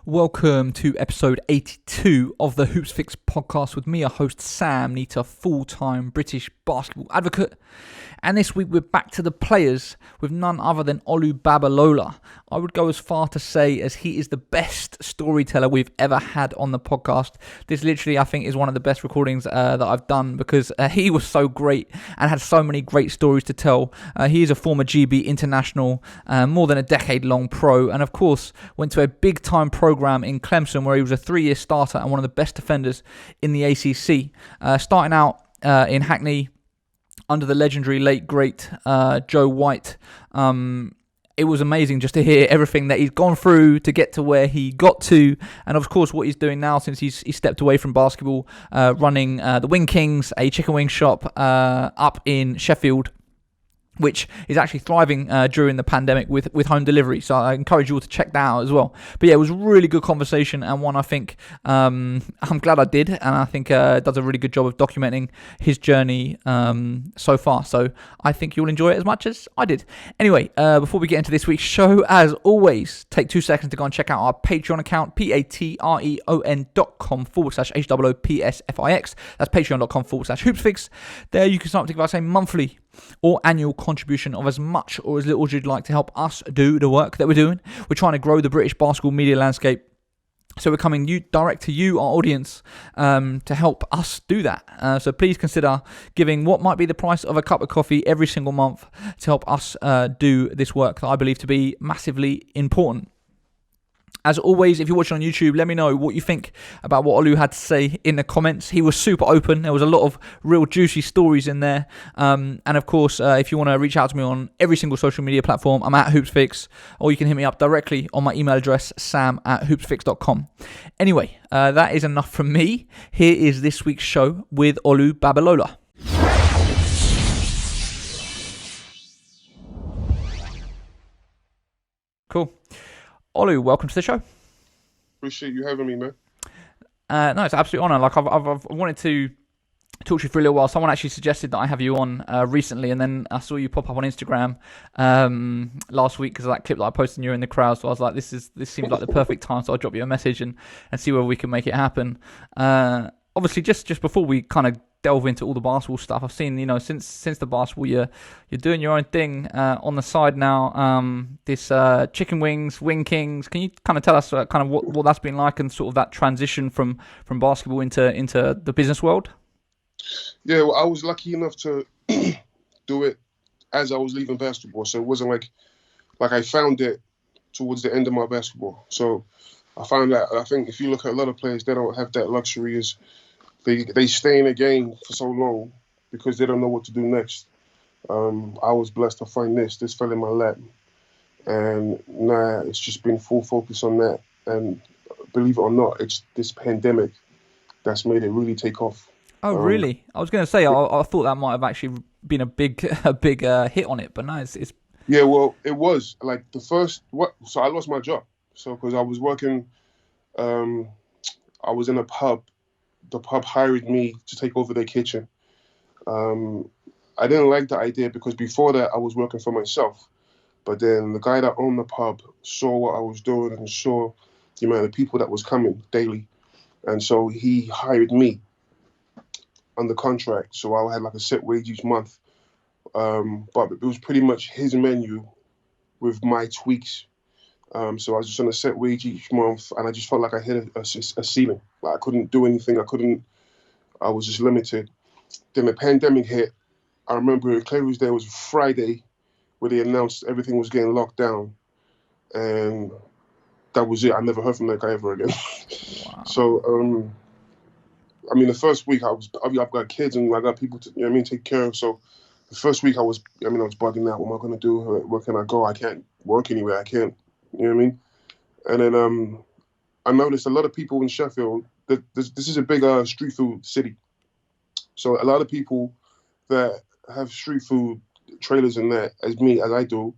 Welcome to episode 82 of the Hoopsfix Podcast with me, your host Sam Nita, full-time British basketball advocate. And this week we're back to the players with none other than Olu Babalola. I would go as far to say as he is the best storyteller we've ever had on the podcast. This literally, I think, is one of the best recordings that I've done because he was so great and had so many great stories to tell. He is a former GB international, more than a decade-long pro, and of course went to a big-time program in Clemson where he was a 3-year starter and one of the best defenders in the ACC. Starting out in Hackney under the legendary late great Joe White. It was amazing just to hear everything that he's gone through to get to where he got to, and of course what he's doing now since he's stepped away from basketball, running the Wing Kings, a chicken wing shop up in Sheffield, which is actually thriving during the pandemic with home delivery. So I encourage you all to check that out as well. But yeah, it was a really good conversation and one I think I'm glad I did. And I think does a really good job of documenting his journey so far. So I think you'll enjoy it as much as I did. Anyway, before we get into this week's show, as always, take 2 seconds to go and check out our Patreon account, patreon.com/HOOPSFIX. That's patreon.com/Hoopsfix. There you can start to think about saying monthly or annual contribution of as much or as little as you'd like to help us do the work that we're doing. We're trying to grow the British basketball media landscape, so we're coming direct to you, our audience, to help us do that. So please consider giving what might be the price of a cup of coffee every single month to help us do this work that I believe to be massively important. As always, if you're watching on YouTube, let me know what you think about what Olu had to say in the comments. He was super open. There was a lot of real juicy stories in there. And of course, if you want to reach out to me on every single social media platform, I'm at Hoopsfix, or you can hit me up directly on my email address, sam@hoopsfix.com. Anyway, that is enough from me. Here is this week's show with Olu Babalola. Cool. Olu, welcome to the show. Appreciate you having me, man. No, it's an absolute honour. Like I've wanted to talk to you for a little while. Someone actually suggested that I have you on recently, and then I saw you pop up on Instagram last week because of that clip that I posted and you're in the crowd. So I was like, this seems like the perfect time. So I'll drop you a message and see whether we can make it happen. Obviously, just before we kind of delve into all the basketball stuff, I've seen, since the basketball, you're doing your own thing on the side now. This chicken wings, Wing Kings. Can you kind of tell us kind of what that's been like and sort of that transition from basketball into the business world? Yeah, well, I was lucky enough to do it as I was leaving basketball, so it wasn't like I found it towards the end of my basketball. So I found that I think if you look at a lot of players, they don't have that luxury. Is they stay in the game for so long because they don't know what to do next. I was blessed to find this fell in my lap, and now it's just been full focus on that. And believe it or not, it's this pandemic that's made it really take off. Oh, really? I was going to say I thought that might have actually been a big hit on it, but no, it's. Yeah, well, it was like the first. So I lost my job. So because I was working, I was in a pub. The pub hired me to take over their kitchen. I didn't like the idea because before that I was working for myself. But then the guy that owned the pub saw what I was doing and saw the amount of people that was coming daily. And so he hired me under contract. So I had like a set wage each month. But it was pretty much his menu with my tweaks. So I was just on a set wage each month, and I just felt like I hit a ceiling. Like I couldn't do anything. I was just limited. Then the pandemic hit. I remember Clary's Day was Friday, where they announced everything was getting locked down, and that was it. I never heard from that guy ever again. Wow. So, I mean, the first week I've got kids and I got people to, take care of. So the first week I was bugging out. What am I going to do? Where can I go? I can't work anywhere. I can't. You know what I mean? And then I noticed a lot of people in Sheffield, this is a big street food city. So a lot of people that have street food trailers and that, as I do,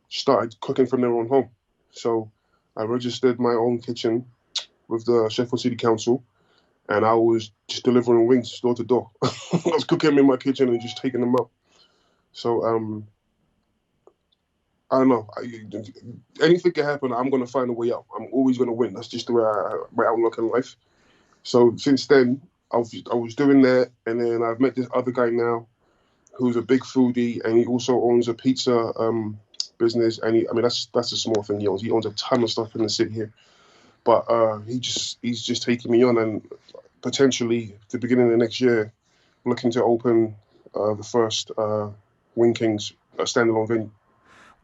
started cooking from their own home. So I registered my own kitchen with the Sheffield City Council, and I was just delivering wings door to door. I was cooking them in my kitchen and just taking them up. So I don't know. Anything can happen. I'm gonna find a way out. I'm always gonna win. That's just the way my outlook in life. So since then, I was doing that, and then I've met this other guy now, who's a big foodie, and he also owns a pizza business. And that's a small thing he owns. He owns a ton of stuff in the city here, but he's just taking me on, and potentially at the beginning of the next year, looking to open the first Wing Kings standalone venue.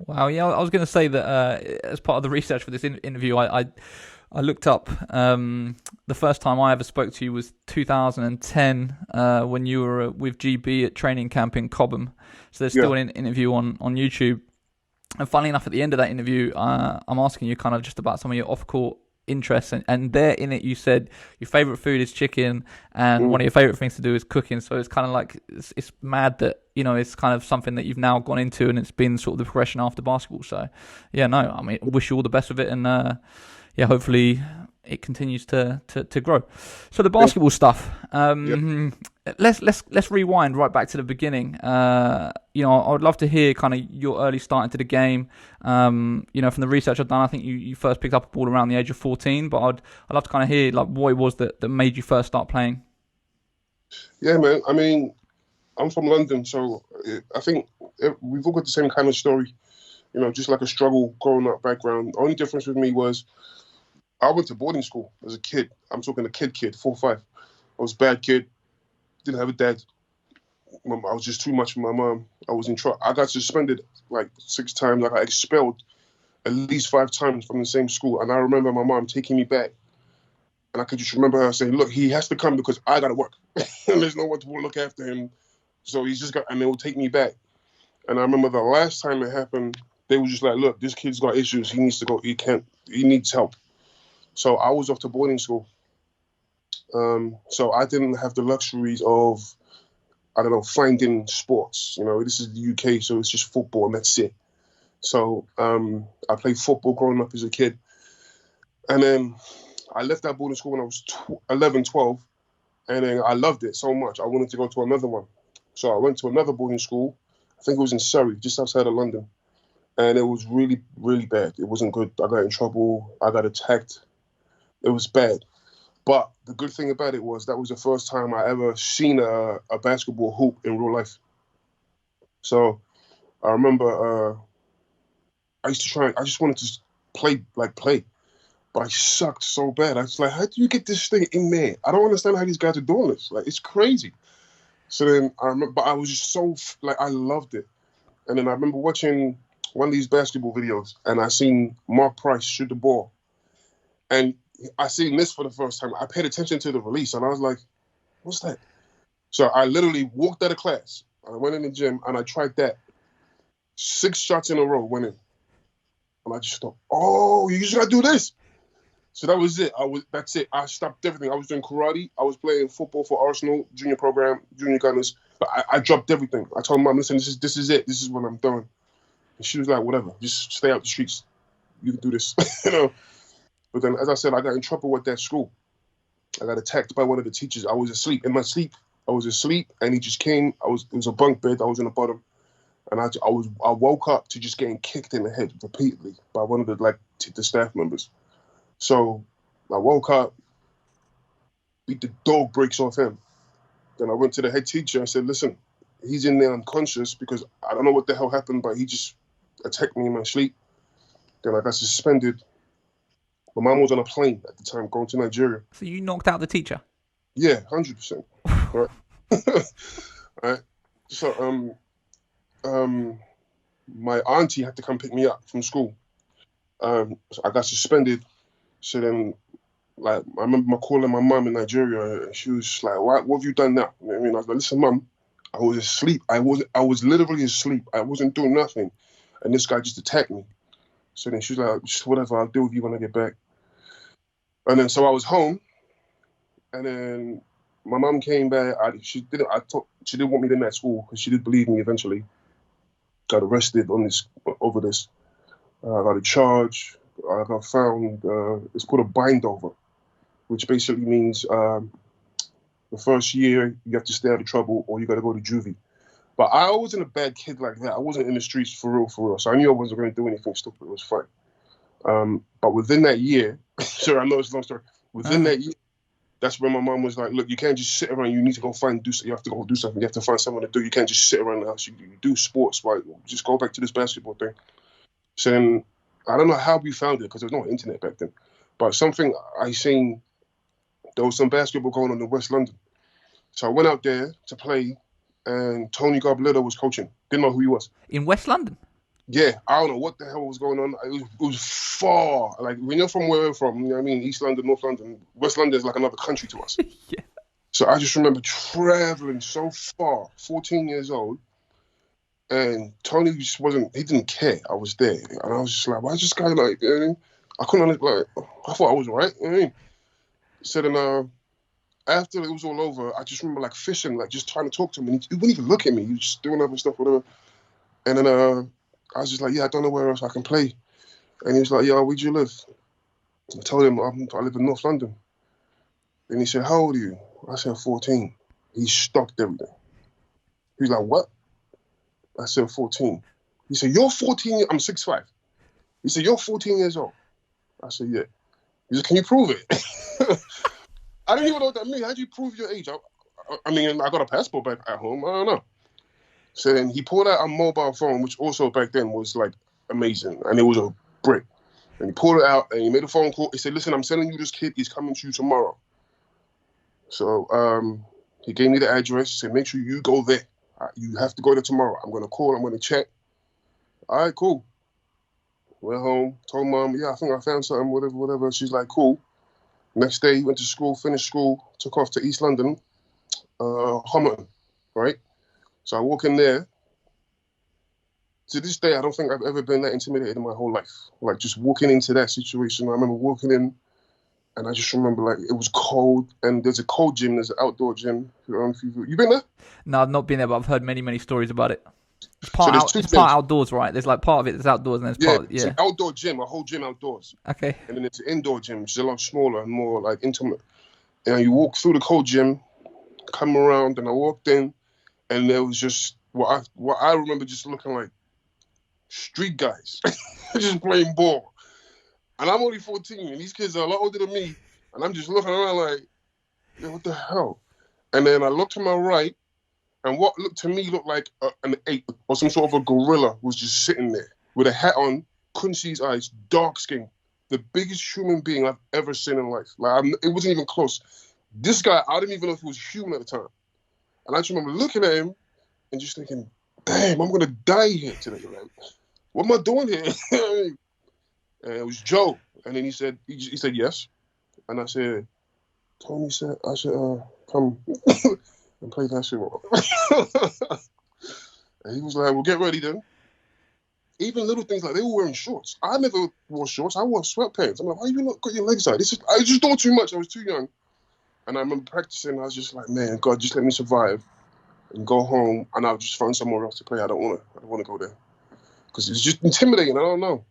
Wow, yeah, I was going to say that as part of the research for this interview, I looked up the first time I ever spoke to you was 2010 when you were with GB at training camp in Cobham. So there's still an interview on YouTube. And funnily enough, at the end of that interview, I'm asking you kind of just about some of your off-court interests, and there in it you said your favourite food is chicken, and one of your favourite things to do is cooking. So it's kind of like it's mad that it's kind of something that you've now gone into, and it's been sort of the progression after basketball. So yeah, no, I mean, wish you all the best with it, and hopefully it continues to grow. So the basketball stuff. Let's rewind right back to the beginning. I would love to hear kind of your early start into the game. From the research I've done, I think you first picked up a ball around the age of 14. But I'd love to kind of hear like what it was that made you first start playing. Yeah, man. I mean, I'm from London, so I think we've all got the same kind of story. Just like a struggle growing up background. The only difference with me was I went to boarding school as a kid. I'm talking a kid, 4 or 5. I was a bad kid. Didn't have a dad. I was just too much for my mom. I was in trouble. I got suspended like 6 times. I got expelled at least 5 times from the same school. And I remember my mom taking me back. And I could just remember her saying, look, he has to come because I got to work. And there's no one to look after him. So he's just got, and they will take me back. And I remember the last time it happened, they were just like, look, this kid's got issues. He needs to go. He needs help. So I was off to boarding school. So I didn't have the luxuries of, finding sports. This is the UK, so it's just football and that's it. So I played football growing up as a kid. And then I left that boarding school when I was 11, 12. And then I loved it so much. I wanted to go to another one. So I went to another boarding school. I think it was in Surrey, just outside of London. And it was really, really bad. It wasn't good. I got in trouble. I got attacked. It was bad. But the good thing about it was that was the first time I ever seen a basketball hoop in real life. So I remember I just wanted to play. But I sucked so bad. I was like, how do you get this thing in there? I don't understand how these guys are doing this. Like, it's crazy. So then I remember, but I was just so, I loved it. And then I remember watching one of these basketball videos, and I seen Mark Price shoot the ball. And I seen this for the first time. I paid attention to the release, and I was like, what's that? So I literally walked out of class. I went in the gym, and I tried that. 6 shots in a row went in. And I just thought, oh, you just got to do this. So that was it. That's it. I stopped everything. I was doing karate. I was playing football for Arsenal, junior program, junior gunners. But I dropped everything. I told Mom, listen, this is it. This is what I'm doing. And she was like, whatever, just stay out the streets. You can do this, But then, as I said, I got in trouble with that school. I got attacked by one of the teachers. I was asleep. In my sleep, I was asleep, and he just came. It was a bunk bed. I was in the bottom, and I woke up to just getting kicked in the head repeatedly by one of the staff members. So I woke up, beat the dog breaks off him. Then I went to the head teacher and said, listen, he's in there unconscious because I don't know what the hell happened, but he just attacked me in my sleep. Then I got suspended. My mom was on a plane at the time going to Nigeria. So you knocked out the teacher? Yeah, 100%. Right. Right. So my auntie had to come pick me up from school. So I got suspended. So then, I remember calling my mom in Nigeria, and she was just like, what have you done now? You know what I mean? I was like, listen, Mom, I was asleep. I was literally asleep. I wasn't doing nothing. And this guy just attacked me. So then she was like, just whatever, I'll deal with you when I get back. And then so I was home, and then my mom came back. She didn't want me in that school because she did believe me eventually. Got arrested over this. I got a charge. I got found. It's called a bind over, which basically means the first year you have to stay out of trouble or you got to go to juvie. But I wasn't a bad kid like that. I wasn't in the streets for real. So I knew I wasn't going to do anything stupid. It was fine. But within that year, sure, I know it's a long story. Within that year, that's when my mom was like, look, you can't just sit around. You need to go you have to go do something. You have to find something to do. You can't just sit around the house. You do sports, right? Just go back to this basketball thing. So then, I don't know how we found it because there was no internet back then. But something I seen, there was some basketball going on in West London. So I went out there to play, and Olu Babalola was coaching. Didn't know who he was. In West London? Yeah, I don't know what the hell was going on. It was far. Like, when you're from where we're from, you know what I mean? East London, North London. West London is like another country to us. Yeah. So I just remember traveling so far, 14 years old, and Tony just he didn't care. I was there. And I was just like, why is this guy like, you know what I mean? I couldn't understand, I thought I was right, you know what I mean? So then, after it was all over, I just remember like fishing, like just trying to talk to him, and he wouldn't even look at me. He was just doing other stuff, whatever. And then I was just like, yeah, I don't know where else I can play. And he was like, yeah, where do you live? I told him I live in North London. And he said, how old are you? I said, 14. He stopped everything. He was like, what? I said, 14. He said, you're 14? I'm 6'5". He said, you're 14 years old. I said, yeah. He said, can you prove it? I didn't even know what that means. How do you prove your age? I mean, I got a passport back at home. I don't know. So then he pulled out a mobile phone, which also back then was like amazing. And it was a brick. And he pulled it out and he made a phone call. He said, listen, I'm sending you this kid. He's coming to you tomorrow. So he gave me the address. He said, make sure you go there. You have to go there tomorrow. I'm going to call. I'm going to check. All right, cool. Went home. Told mom, yeah, I think I found something, whatever. She's like, cool. Next day, went to school, finished school, took off to East London, Homerton, right? So I walk in there. To this day, I don't think I've ever been that intimidated in my whole life. Like, just walking into that situation. I remember walking in, and I just remember, like, it was cold, and there's a cold gym, there's an outdoor gym. You been there? No, I've not been there, but I've heard many, many stories about it. It's part outdoors, right? There's like part of it that's outdoors, and there's part. It's an outdoor gym, a whole gym outdoors. Okay. And then it's an indoor gym, which is a lot smaller and more like intimate. And you walk through the cold gym, come around, and I walked in, and there was just what I remember just looking like street guys, just playing ball. And I'm only 14, and these kids are a lot older than me, and I'm just looking around like, yeah, what the hell? And then I looked to my right, and what looked like an ape or some sort of a gorilla was just sitting there with a hat on, couldn't see his eyes, dark skin, the biggest human being I've ever seen in life. Like, it wasn't even close. This guy, I didn't even know if he was human at the time. And I just remember looking at him and just thinking, damn, I'm gonna die here today. Like, what am I doing here? And it was Joe. And then he said yes. And I said, Tony said, come and play basketball. And he was like, well, get ready then. Even little things like they were wearing shorts. I never wore shorts. I wore sweatpants. I'm like, why you not got your legs out? I just thought too much. I was too young. And I remember practicing. I was just like, man, God, just let me survive and go home. And I'll just find somewhere else to play. I don't want to go there because it's just intimidating. I don't know.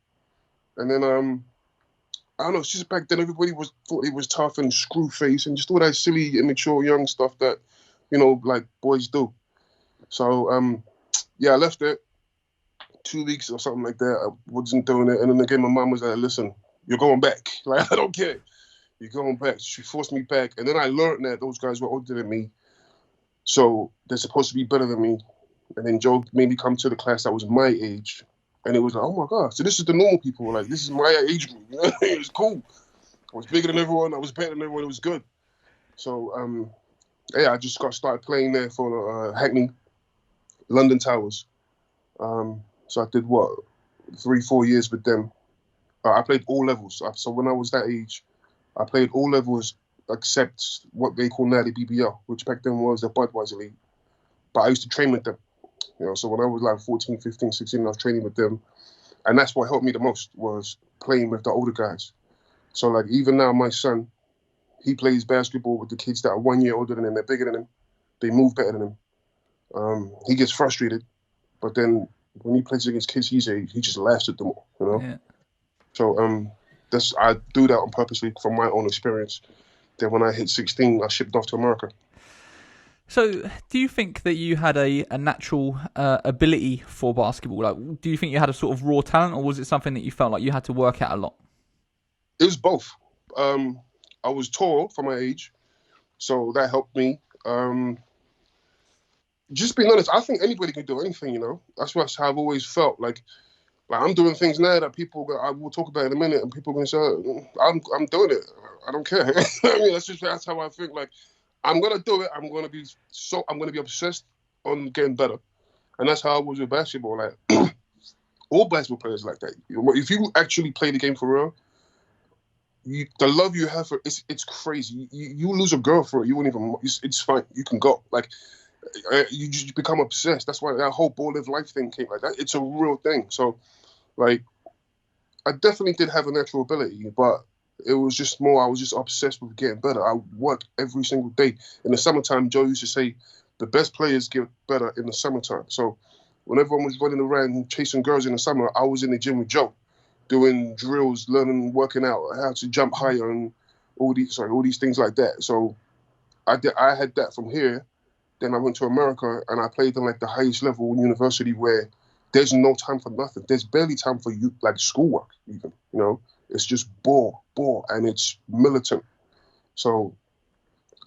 And then I don't know. It's just back then everybody thought it was tough and screw face and just all that silly, immature, young stuff that, you know, like boys do. So I left it 2 weeks or something like that. I wasn't doing it. And then again, my mom was like, listen, you're going back. Like, I don't care. You're going back. She forced me back. And then I learned that those guys were older than me. So they're supposed to be better than me. And then Joe made me come to the class that was my age. And it was like, oh my God. So this is the normal people. Like, this is my age group. You know? It was cool. I was bigger than everyone. I was better than everyone. It was good. So, I just started playing there for Hackney, London Towers. So I did 3-4 years with them. I played all levels. So when I was that age, I played all levels except what they call now the BBL, which back then was the Budweiser League. But I used to train with them. You know, so when I was like 14, 15, 16, I was training with them. And that's what helped me the most was playing with the older guys. So like even now, my son, he plays basketball with the kids that are 1 year older than him. They're bigger than him. They move better than him. He gets frustrated, but then when he plays against kids his age, he just laughs at them all, you know? Yeah. So I do that on purposely from my own experience. Then when I hit 16, I shipped off to America. So, do you think that you had a natural ability for basketball? Like, do you think you had a sort of raw talent, or was it something that you felt like you had to work at a lot? It was both. I was tall for my age, so that helped me. Just being honest, I think anybody can do anything, you know. That's how I've always felt. Like I'm doing things now that I will talk about in a minute, and people are going to say, I'm doing it. I don't care. I mean, that's how I think. Like, I'm going to do it. I'm going to be obsessed on getting better. And that's how I was with basketball. Like, all basketball players like that. If you actually play the game for real, the love you have for it's crazy. You lose a girl for it. You wouldn't even. It's fine. You can go. Like, you just become obsessed. That's why that whole ball live life thing came like that. It's a real thing. So, like, I definitely did have a natural ability, but it was just more. I was just obsessed with getting better. I worked every single day. In the summertime, Joe used to say, the best players get better in the summertime. So, when everyone was running around chasing girls in the summer, I was in the gym with Joe, doing drills, learning, working out, how to jump higher, and all these things like that. So, I had that from here. Then I went to America and I played on like the highest level in university where there's no time for nothing. There's barely time for you, like schoolwork even, you know. It's just ball, and it's militant. So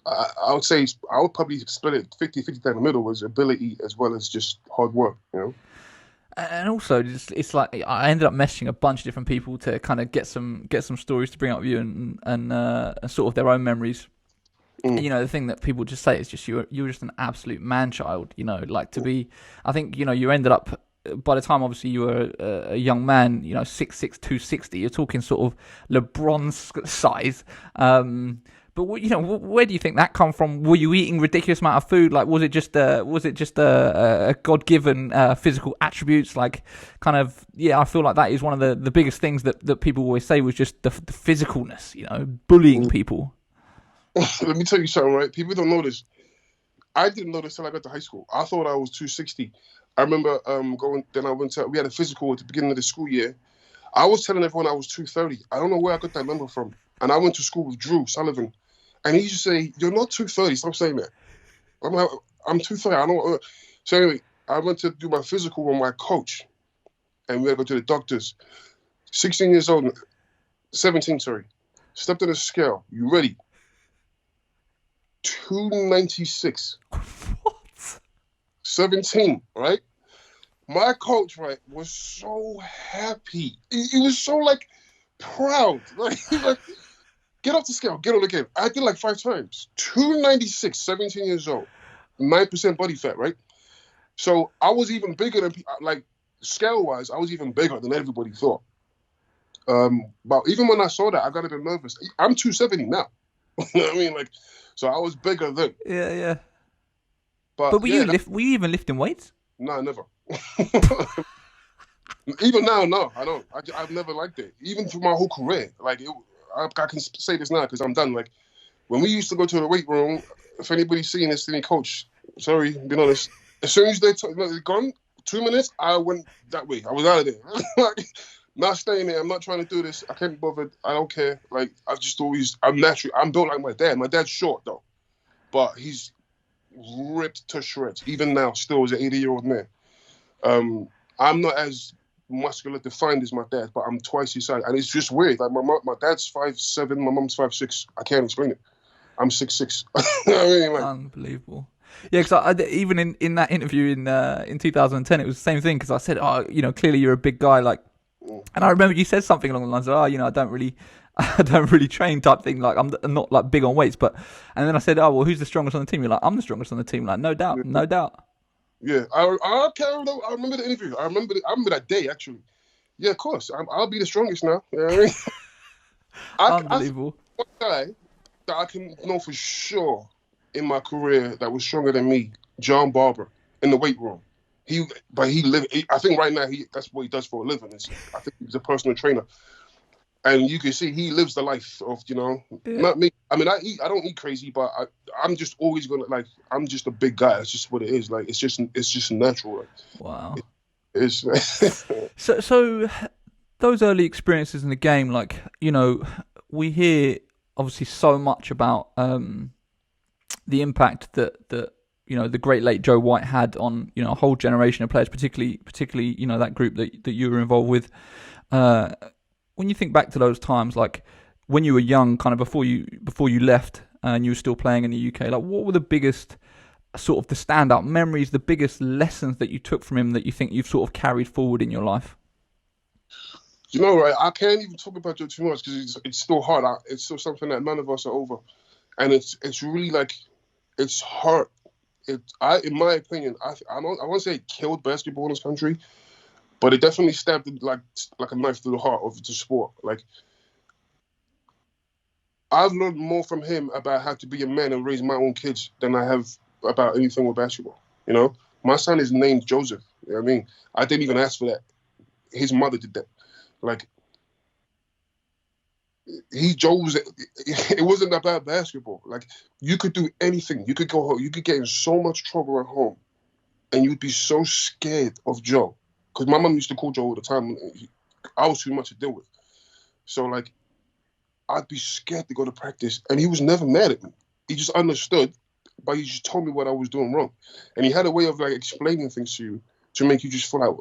I would say I would probably split it 50-50 down the middle was ability as well as just hard work, you know. And also, it's like I ended up messaging a bunch of different people to kind of get some stories to bring up with you and sort of their own memories. And, you know, the thing that people just say is just you were just an absolute man-child, you know, like to be. I think, you know, you ended up, by the time obviously you were a young man, you know, 6'6", 260. You're talking sort of LeBron size. But you know, where do you think that come from? Were you eating ridiculous amount of food? Like, was it just a God-given physical attributes? Like, kind of, yeah. I feel like that is one of the biggest things that people always say was just the physicalness. You know, bullying people. Let me tell you something, right? People don't know this. I didn't know this till I got to high school. I thought I was 260. I remember we had a physical at the beginning of the school year. I was telling everyone I was 230. I don't know where I got that number from. And I went to school with Drew, Sullivan. And he used to say, you're not 230. Stop saying that. I'm like, I'm 230. I don't. So anyway, I went to do my physical with my coach. And we had to go to the doctors. 16 years old. 17, sorry. Stepped on the scale. You ready? 296. What? 17, right? My coach, right, was so happy. He was so, like, proud. Like, he's like, get off the scale, get on again. I did like 5 times. 296, 17 years old. 9% body fat, right? So I was even bigger than, like, scale-wise, I was even bigger than everybody thought. But even when I saw that, I got a bit nervous. I'm 270 now. You know what I mean? Like, so I was bigger then. Yeah. But were you even lifting weights? No, never. Even now, no, I don't. I've never liked it. Even through my whole career. Like, I can say this now because I'm done. Like, when we used to go to the weight room, if anybody's seen this, any coach, sorry, being honest, as soon as they're gone, 2 minutes, I went that way. I was out of there. Like, not staying there. I'm not trying to do this. I can't be bothered. I don't care. Like, I'm natural. I'm built like my dad. My dad's short, though. But he's ripped to shreds. Even now, still as an 80-year-old man. I'm not as muscular defined as my dad, but I'm twice his size. And it's just weird. Like, my dad's 5'7", my mom's 5'6". I can't explain it. I'm 6'6". I mean, like, unbelievable. Yeah, because even in that interview in 2010, it was the same thing. Because I said, oh, you know, clearly you're a big guy, like. And I remember you said something along the lines of, oh, you know, I don't really train type thing. Like, I'm not like big on weights, and then I said, oh, well, who's the strongest on the team? You're like, I'm the strongest on the team. Like, no doubt. Yeah, I remember the interview. I remember that day actually. Yeah, of course. I'll be the strongest now. You know what I mean? Unbelievable. One guy that I can know for sure in my career that was stronger than me, John Barber, in the weight room. I think right now that's what he does for a living. I think he's a personal trainer, and you can see he lives the life of, you know, not me. I mean, I don't eat crazy, but I'm just always gonna, like, I'm just a big guy. It's just what it is. Like, it's just natural. Like, wow. It's so those early experiences in the game, like, you know, we hear obviously so much about the impact that the great late Joe White had on a whole generation of players, particularly that group that you were involved with. When you think back to those times, like when you were young, kind of before you left and you were still playing in the UK, like what were the biggest sort of the standout memories, the biggest lessons that you took from him that you think you've sort of carried forward in your life? Right, I can't even talk about Joe too much because it's still hard. It's still something that none of us are over, and it's really like it's hard. In my opinion, I won't say it killed basketball in this country, but it definitely stabbed it like a knife through the heart of the sport. Like I've learned more from him about how to be a man and raise my own kids than I have about anything with basketball. My son is named Joseph. You know what I mean? I didn't even ask for that. His mother did that. Like it wasn't about basketball. Like you could do anything. You could go home. You could get in so much trouble at home, and you'd be so scared of Joe. Because my mom used to call Joe all the time. I was too much to deal with. So like, I'd be scared to go to practice, and he was never mad at me. He just understood, but he just told me what I was doing wrong, and he had a way of like explaining things to you to make you just feel like,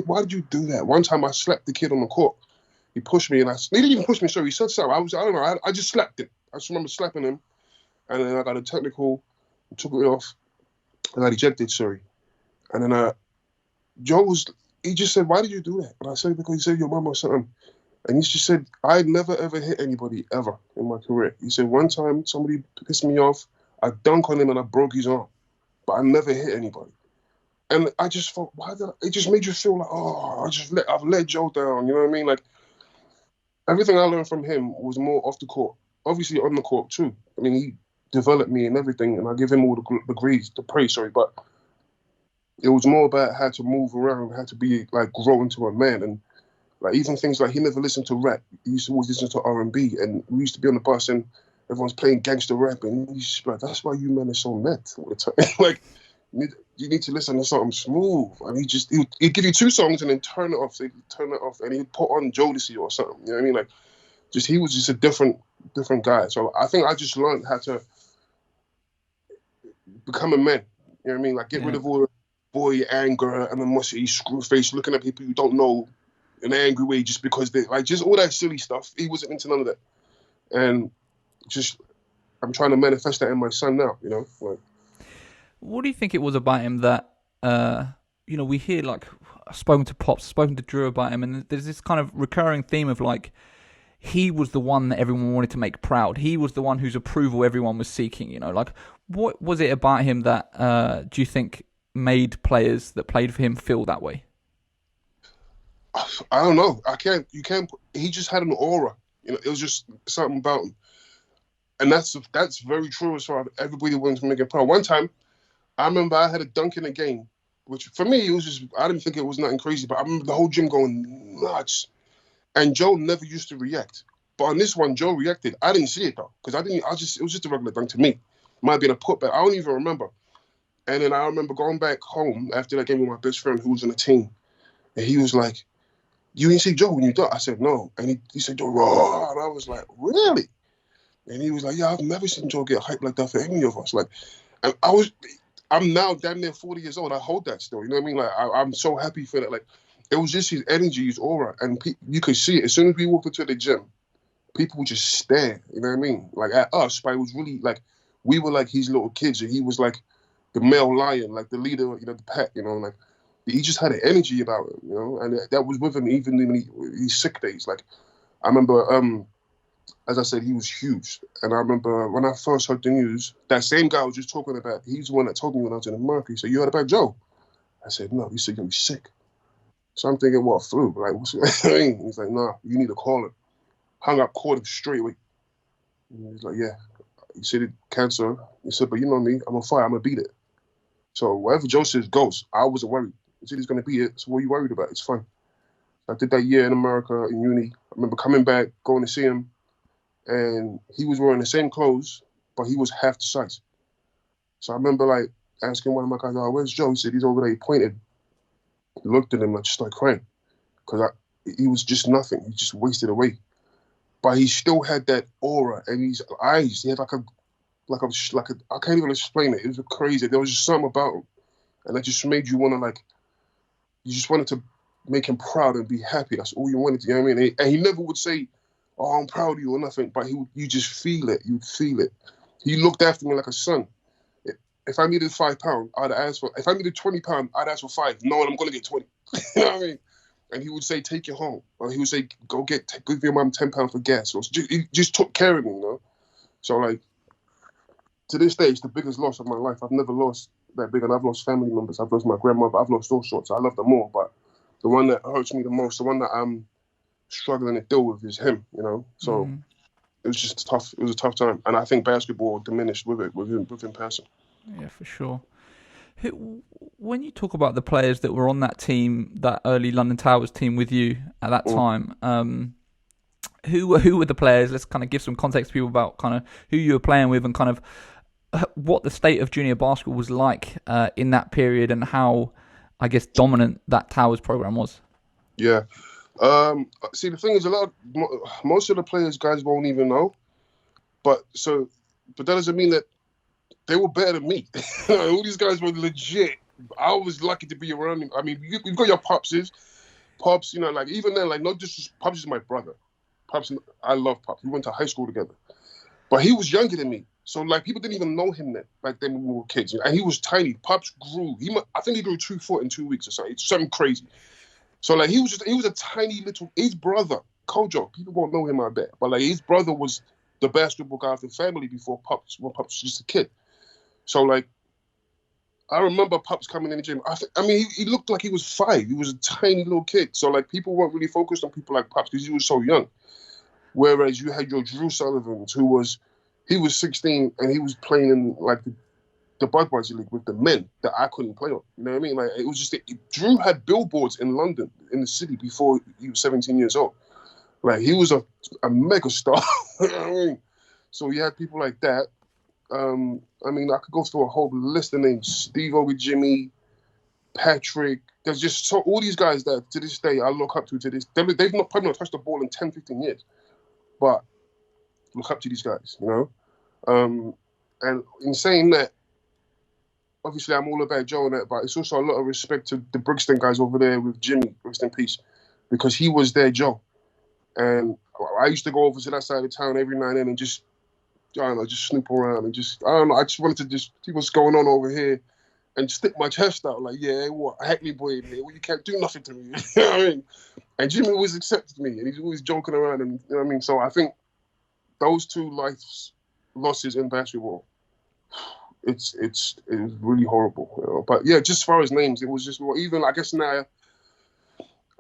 why did you do that? One time I slapped the kid on the court. He pushed me, and he didn't even push me. Sorry, he said something. I don't know. I just slapped him. I just remember slapping him, and then I got a technical, took it off, and I ejected. Sorry, and then he just said, "Why did you do that?" And I said, "Because he said your mom or something." And he just said, "I never ever hit anybody ever in my career." He said one time somebody pissed me off, I dunked on him and I broke his arm, but I never hit anybody. And I just thought, it just made you feel like, I've let Joe down. You know what I mean? Like everything I learned from him was more off the court, obviously on the court too. I mean, he developed me and everything, and I give him all the praise. But it was more about how to move around, how to be like grow into a man, and like even things like he never listened to rap. He used to always listen to R&B, and we used to be on the bus and everyone's playing gangster rap, and he's like, "That's why you men are so mad all the time." Like you need to listen to something smooth. And he'd give you 2 songs and then turn it off. So he'd turn it off and he'd put on Jodeci or something. You know what I mean? Like he was just a different guy. So I think I just learned how to become a man. You know what I mean? Like get rid of all the boy anger and the mushy screw face, looking at people you don't know in an angry way just because they like just all that silly stuff. He wasn't into none of that. And just I'm trying to manifest that in my son now, like. What do you think it was about him that, we hear, like, I've spoken to Pops, spoken to Drew about him, and there's this kind of recurring theme of, like, he was the one that everyone wanted to make proud. He was the one whose approval everyone was seeking, Like, what was it about him that, do you think, made players that played for him feel that way? I don't know. He just had an aura. It was just something about him. And that's very true as far as everybody wanted to make it proud. One time, I remember I had a dunk in a game, which for me, it was just, I didn't think it was nothing crazy, but I remember the whole gym going nuts. And Joe never used to react. But on this one, Joe reacted. I didn't see it though, because it was just a regular dunk to me. Might have been a putback. I don't even remember. And then I remember going back home after that game with my best friend who was on the team. And he was like, "You didn't see Joe when you dunked?" I said, "No." And he said, "Joe, raw." And I was like, "Really?" And he was like, "Yeah, I've never seen Joe get hyped like that for any of us." Like, and I'm now damn near 40 years old. I hold that still. You know what I mean? Like, I'm so happy for that. Like, it was just his energy, his aura. And you could see it. As soon as we walked into the gym, people would just stare. You know what I mean? Like, at us. But it was really, like, we were like his little kids. And he was like the male lion, like the leader, the pack, like. He just had an energy about him, and that was with him even in his sick days. Like, I remember, as I said, he was huge. And I remember when I first heard the news, that same guy I was just talking about, he's the one that told me when I was in America. He said, "You heard about Joe?" I said, "No." He said, "You're going to be sick." So I'm thinking, what, flu? Like, what's I mean? He's like, "Nah, you need to call him." Hung up, called him straight away. And he's like, "Yeah." He said, "It cancer." He said, "But you know me, I'm on fire, I'm going to beat it." So whatever Joe says goes. I wasn't worried. He said he's going to beat it, so what are you worried about? It's fine. I did that year in America, in uni. I remember coming back, going to see him, and he was wearing the same clothes, but he was half the size. So I remember like asking one of my guys, "Oh, where's Joe?" He said, "He's over there." He pointed. He looked at him and I just started crying because he was just nothing. He just wasted away. But he still had that aura, and his eyes, he had like like I can't even explain it. It was crazy. There was just something about him, and that just made you want to you just wanted to make him proud and be happy. That's all you wanted to. You know what I mean? And he never would say, "Oh, I'm proud of you" or nothing. But you just feel it. You'd feel it. He looked after me like a son. If I needed £5, I'd ask for. If I needed £20, I'd ask for 5. Knowing I'm gonna get 20. You know what I mean? And he would say, "Take it home," or he would say, give your mum £10 for gas." Or he just took care of me, you know. So like, to this day, it's the biggest loss of my life. I've never lost that big, and I've lost family members. I've lost my grandmother. I've lost all sorts. I love them all, but the one that hurts me the most, the one that I'm struggling to deal with, is him. You know. So it was just tough. It was a tough time, and I think basketball diminished with him passing. Yeah, for sure. When you talk about the players that were on that team, that early London Towers team with you at that time, who were the players? Let's kind of give some context to people about kind of who you were playing with and kind of what the state of junior basketball was like in that period, and how, I guess, dominant that Towers program was. Yeah. See, the thing is, most of the players guys won't even know, but that doesn't mean that they were better than me. All these guys were legit. I was lucky to be around him. I mean, you've got your Pops, you know, like, even then, like, not just Pops is my brother. Pops, I love Pops. We went to high school together. But he was younger than me. So, like, people didn't even know him then, back then when we were kids. You know? And he was tiny. Pops grew. I think he grew 2 foot in 2 weeks or something. It's something crazy. So, like, he was a tiny little, his brother, Kojo, people won't know him, I bet. But, like, his brother was the basketball guy of the family when Pops was just a kid. So, like, I remember Pops coming in the gym. I mean, he looked like he was 5. He was a tiny little kid. So, like, people weren't really focused on people like Pops because he was so young. Whereas you had your Drew Sullivan, he was 16 and he was playing in, like, the Budweiser League with the men that I couldn't play on. You know what I mean? Like, it was just, Drew had billboards in London, in the city, before he was 17 years old. Like, he was a mega star. You know what I mean? So you had people like that. I mean, I could go through a whole list of names. Steve Jimmy, Patrick. There's just all these guys that to this day I look up to this. They've probably not touched the ball in 10, 15 years. But look up to these guys, you know? And in saying that, obviously I'm all about Joe and that, but it's also a lot of respect to the Brixton guys over there with Jimmy, rest in peace, because he was their Joe. And I used to go over to that side of town every now and then and just, I don't know, just snoop around and just, I don't know, I just wanted to just see what's going on over here and stick my chest out like, yeah, what, Hackney boy in here, well, you can't do nothing to me. You know what I mean? And Jimmy always accepted me and he's always joking around and, you know what I mean? So I think those two life losses in basketball, it was really horrible. You know? But yeah, just as far as names, it was just, well, even, I guess now,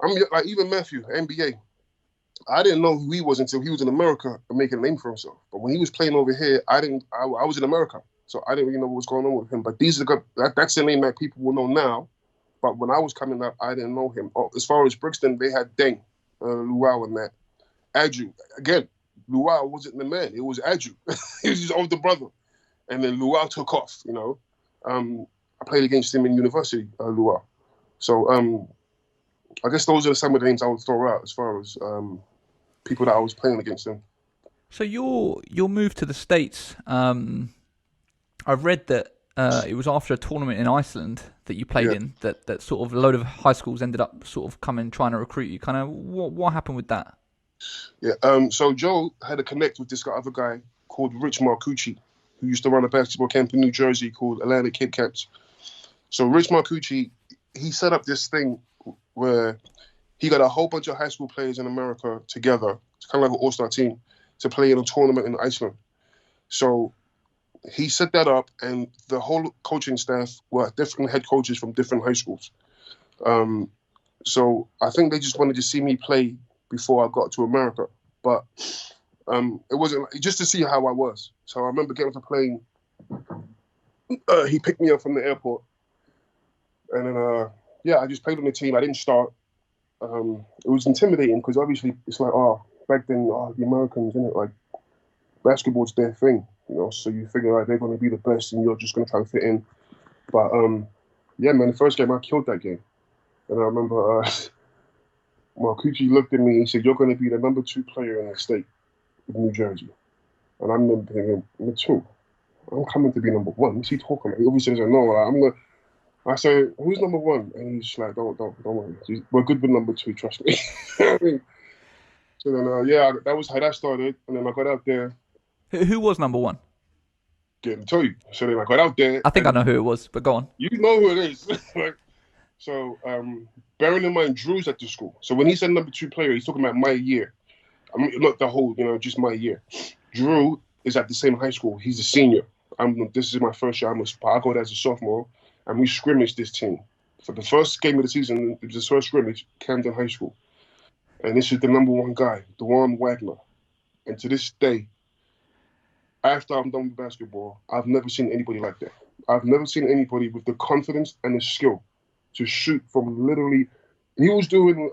I'm like, even Matthew, NBA, I didn't know who he was until he was in America and making a name for himself. But when he was playing over here, I was in America, so I didn't really know what was going on with him. But that's the name that people will know now. But when I was coming up, I didn't know him. As far as Brixton, they had Deng, Luau and that. Adju, again, Luau wasn't the man. It was Adju. He was his older brother. And then Luau took off, you know. I played against him in university, Luau. So I guess those are some of the names I would throw out as far as people that I was playing against them. So your move to the States, I've read that it was after a tournament in Iceland that you played in that sort of a load of high schools ended up sort of coming trying to recruit you. Kind of what happened with that? Yeah. So Joe had a connect with this other guy called Rich Marcucci, who used to run a basketball camp in New Jersey called Atlantic Kid Camps. So Rich Marcucci, he set up this thing where he got a whole bunch of high school players in America together. It's kind of like an all-star team to play in a tournament in Iceland. So he set that up, and the whole coaching staff were different head coaches from different high schools. So I think they just wanted to see me play before I got to America. But it wasn't just to see how I was. So I remember getting off the plane. He picked me up from the airport. And then, I just played on the team. I didn't start. It was intimidating because obviously it's like, back then, the Americans, innit? Like, basketball's their thing, you know? So you figure, like, they're going to be the best and you're just going to try to fit in. But, the first game, I killed that game. And I remember Marcucci looked at me and he said, "You're going to be the number 2 player in the state of New Jersey." And I remember thinking, "Me too." I'm coming to be number one. What's he talking about? He obviously doesn't know. Like, I say, who's number one? And he's like, don't worry. We're good with number two, trust me. You know what I mean? So then, that was how that started. And then I got out there. Who was number one? Didn't tell you. So then I got out there. I think I know who it was, but go on. You know who it is. Like, so, bearing in mind, Drew's at the school. So when he said number two player, he's talking about my year. I mean, not the whole, just my year. Drew is at the same high school. He's a senior. This is my first year. I go there as a sophomore, and we scrimmaged this team. For the first game of the season, it was the first scrimmage, Camden High School. And this is the number one guy, Dajuan Wagner. And to this day, after I'm done with basketball, I've never seen anybody like that. I've never seen anybody with the confidence and the skill to shoot from literally. He was doing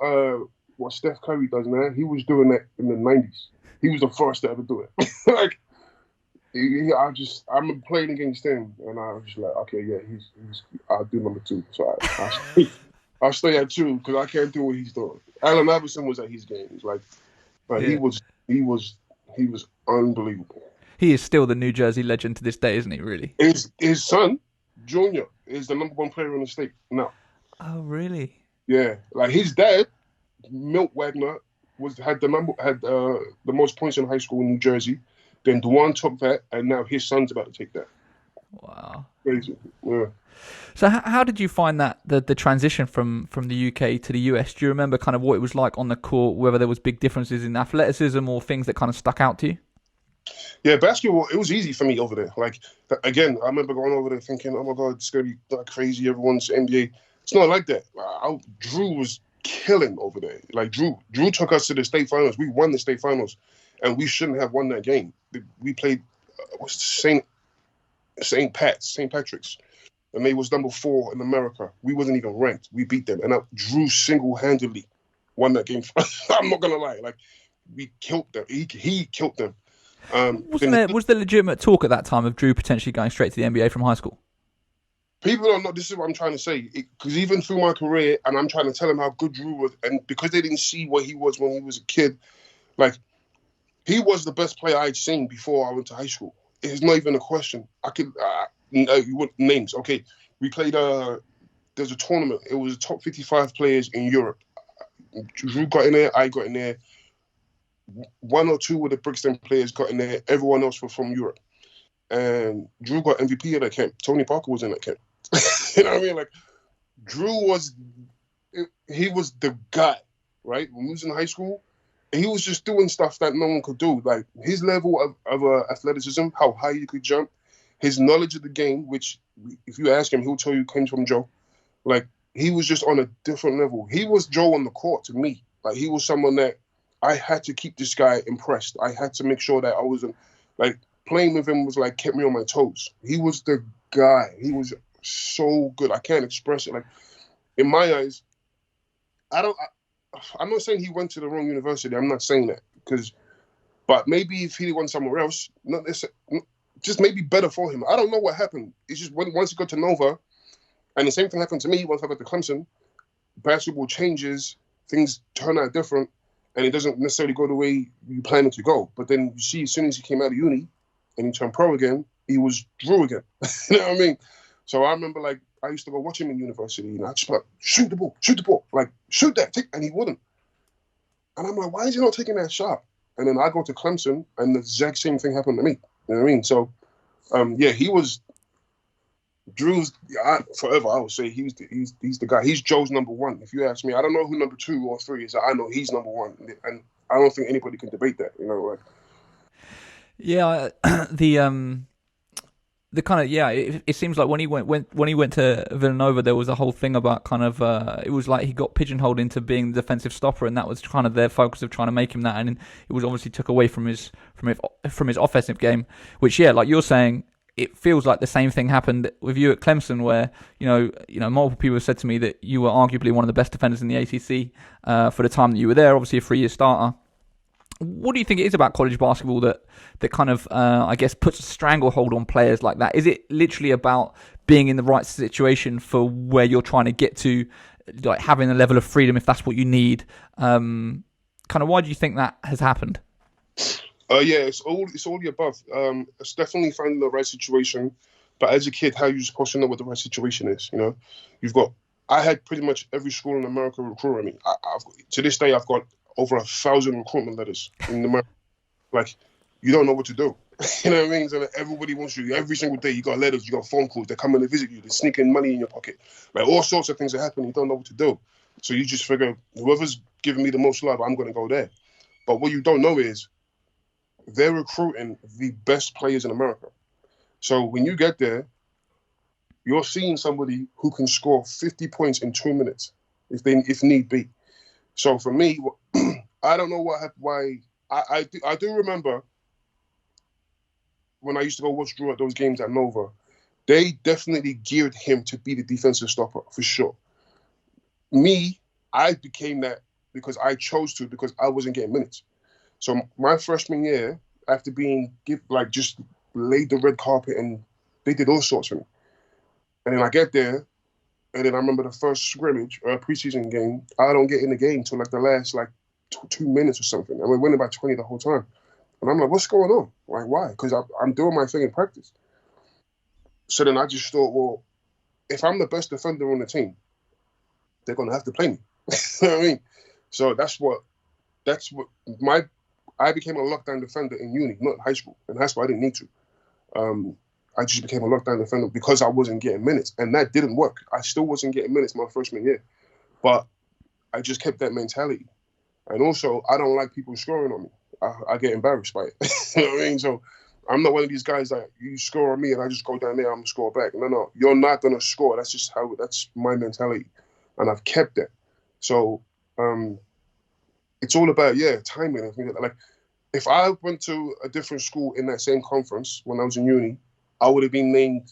what Steph Curry does now. He was doing that in the 90s. He was the first to ever do it. Like, I'm playing against him, and I was just like, okay, yeah, I'll do number two. So I'll stay at two because I can't do what he's doing. Allen Iverson was at his games, he was unbelievable. He is still the New Jersey legend to this day, isn't he? Really? His son, Junior, is the number one player in the state now. Oh, really? Yeah, like his dad, Milt Wagner, had the most points in high school in New Jersey. Then Dajuan took that, and now his son's about to take that. Wow, crazy. Yeah. So how did you find that the transition from the UK to the US? Do you remember kind of what it was like on the court, whether there was big differences in athleticism or things that kind of stuck out to you? Yeah, basketball, it was easy for me over there. Like, again, I remember going over there thinking, oh my God, it's going to be crazy. Everyone's NBA. It's not like that. Drew was killing over there. Like, Drew took us to the state finals. We won the state finals, and we shouldn't have won that game. We played St. Patrick's, and they was number 4 in America. We wasn't even ranked. We beat them, and Drew single-handedly won that game. I'm not gonna lie, like, we killed them. He killed them. Was there legitimate talk at that time of Drew potentially going straight to the NBA from high school? People don't know. This is what I'm trying to say. Because even through my career, and I'm trying to tell them how good Drew was, and because they didn't see what he was when he was a kid, like, he was the best player I'd seen before I went to high school. It's not even a question. I could, you want names? Okay, we played. There's a tournament. It was the top 55 players in Europe. Drew got in there. I got in there. 1 or 2 of the Brixton players got in there. Everyone else was from Europe. And Drew got MVP of that camp. Tony Parker was in that camp. You know what I mean? Like, Drew he was the guy, right? When we was in high school, he was just doing stuff that no one could do. Like, his level of athleticism, how high he could jump, his knowledge of the game, which, if you ask him, he'll tell you comes from Joe. Like, he was just on a different level. He was Joe on the court to me. Like, he was someone that I had to keep this guy impressed. I had to make sure that I wasn't, like, playing with him was like kept me on my toes. He was the guy. He was so good. I can't express it. Like, in my eyes, I'm not saying he went to the wrong university. I'm not saying that, but maybe if he went somewhere else, just maybe better for him. I don't know what happened. It's just once he got to Nova, and the same thing happened to me once I got to Clemson. Basketball changes, things turn out different, and it doesn't necessarily go the way you plan it to go. But then you see, as soon as he came out of uni and he turned pro again, he was Drew again. You know what I mean? So I remember, like, I used to go watch him in university, and I just like, shoot the ball, like, shoot that, and he wouldn't. And I'm like, why is he not taking that shot? And then I go to Clemson, and the exact same thing happened to me. You know what I mean? So, he was Drew's. Forever, I would say he's the guy. He's Joe's number 1. If you ask me, I don't know who number 2 or 3 is. I know he's number 1, and I don't think anybody can debate that. You know, like. Yeah, the kind of it seems like when he went to Villanova, there was a whole thing about kind of it was like he got pigeonholed into being the defensive stopper, and that was kind of their focus of trying to make him that, and it was obviously took away from his offensive game, which, yeah, like you're saying, it feels like the same thing happened with you at Clemson, where you know multiple people have said to me that you were arguably one of the best defenders in the ACC for the time that you were there. Obviously, a 3-year starter. What do you think it is about college basketball that kind of, I guess, puts a stranglehold on players like that? Is it literally about being in the right situation for where you're trying to get to, like having a level of freedom if that's what you need? Kind of, why do you think that has happened? Yeah, it's all the above. It's definitely finding the right situation. But as a kid, how you supposed to know what the right situation is? You know, you've got. I had pretty much every school in America recruiting me. To this day, I've got over 1,000 recruitment letters in America. Like, you don't know what to do. You know what I mean? So everybody wants you every single day. You got letters, you got phone calls. They're coming to visit you. They're sneaking money in your pocket. Like all sorts of things that happen. You don't know what to do. So you just figure whoever's giving me the most love, I'm going to go there. But what you don't know is they're recruiting the best players in America. So when you get there, you're seeing somebody who can score 50 points in 2 minutes, if need be. So for me, I don't know why. I do remember when I used to go watch Drew at those games at Nova. They definitely geared him to be the defensive stopper for sure. Me, I became that because I chose to because I wasn't getting minutes. So my freshman year, after being just laid the red carpet and they did all sorts for me. And then I get there, and then I remember the first scrimmage or a preseason game. I don't get in the game till the last 2 minutes or something. And we're winning by 20 the whole time. And I'm like, what's going on? Like, why? Because I'm doing my thing in practice. So then I just thought, well, if I'm the best defender on the team, they're going to have to play me. You know what I mean? So I became a lockdown defender in uni, not high school. In high school, I didn't need to. I just became a lockdown defender because I wasn't getting minutes. And that didn't work. I still wasn't getting minutes my freshman year. But I just kept that mentality. And also, I don't like people scoring on me. I get embarrassed by it. You know what I mean? So I'm not one of these guys that you score on me and I just go down there, I'm going to score back. No. You're not going to score. That's my mentality. And I've kept that. So it's all about, timing. Like, if I went to a different school in that same conference when I was in uni, I would have been on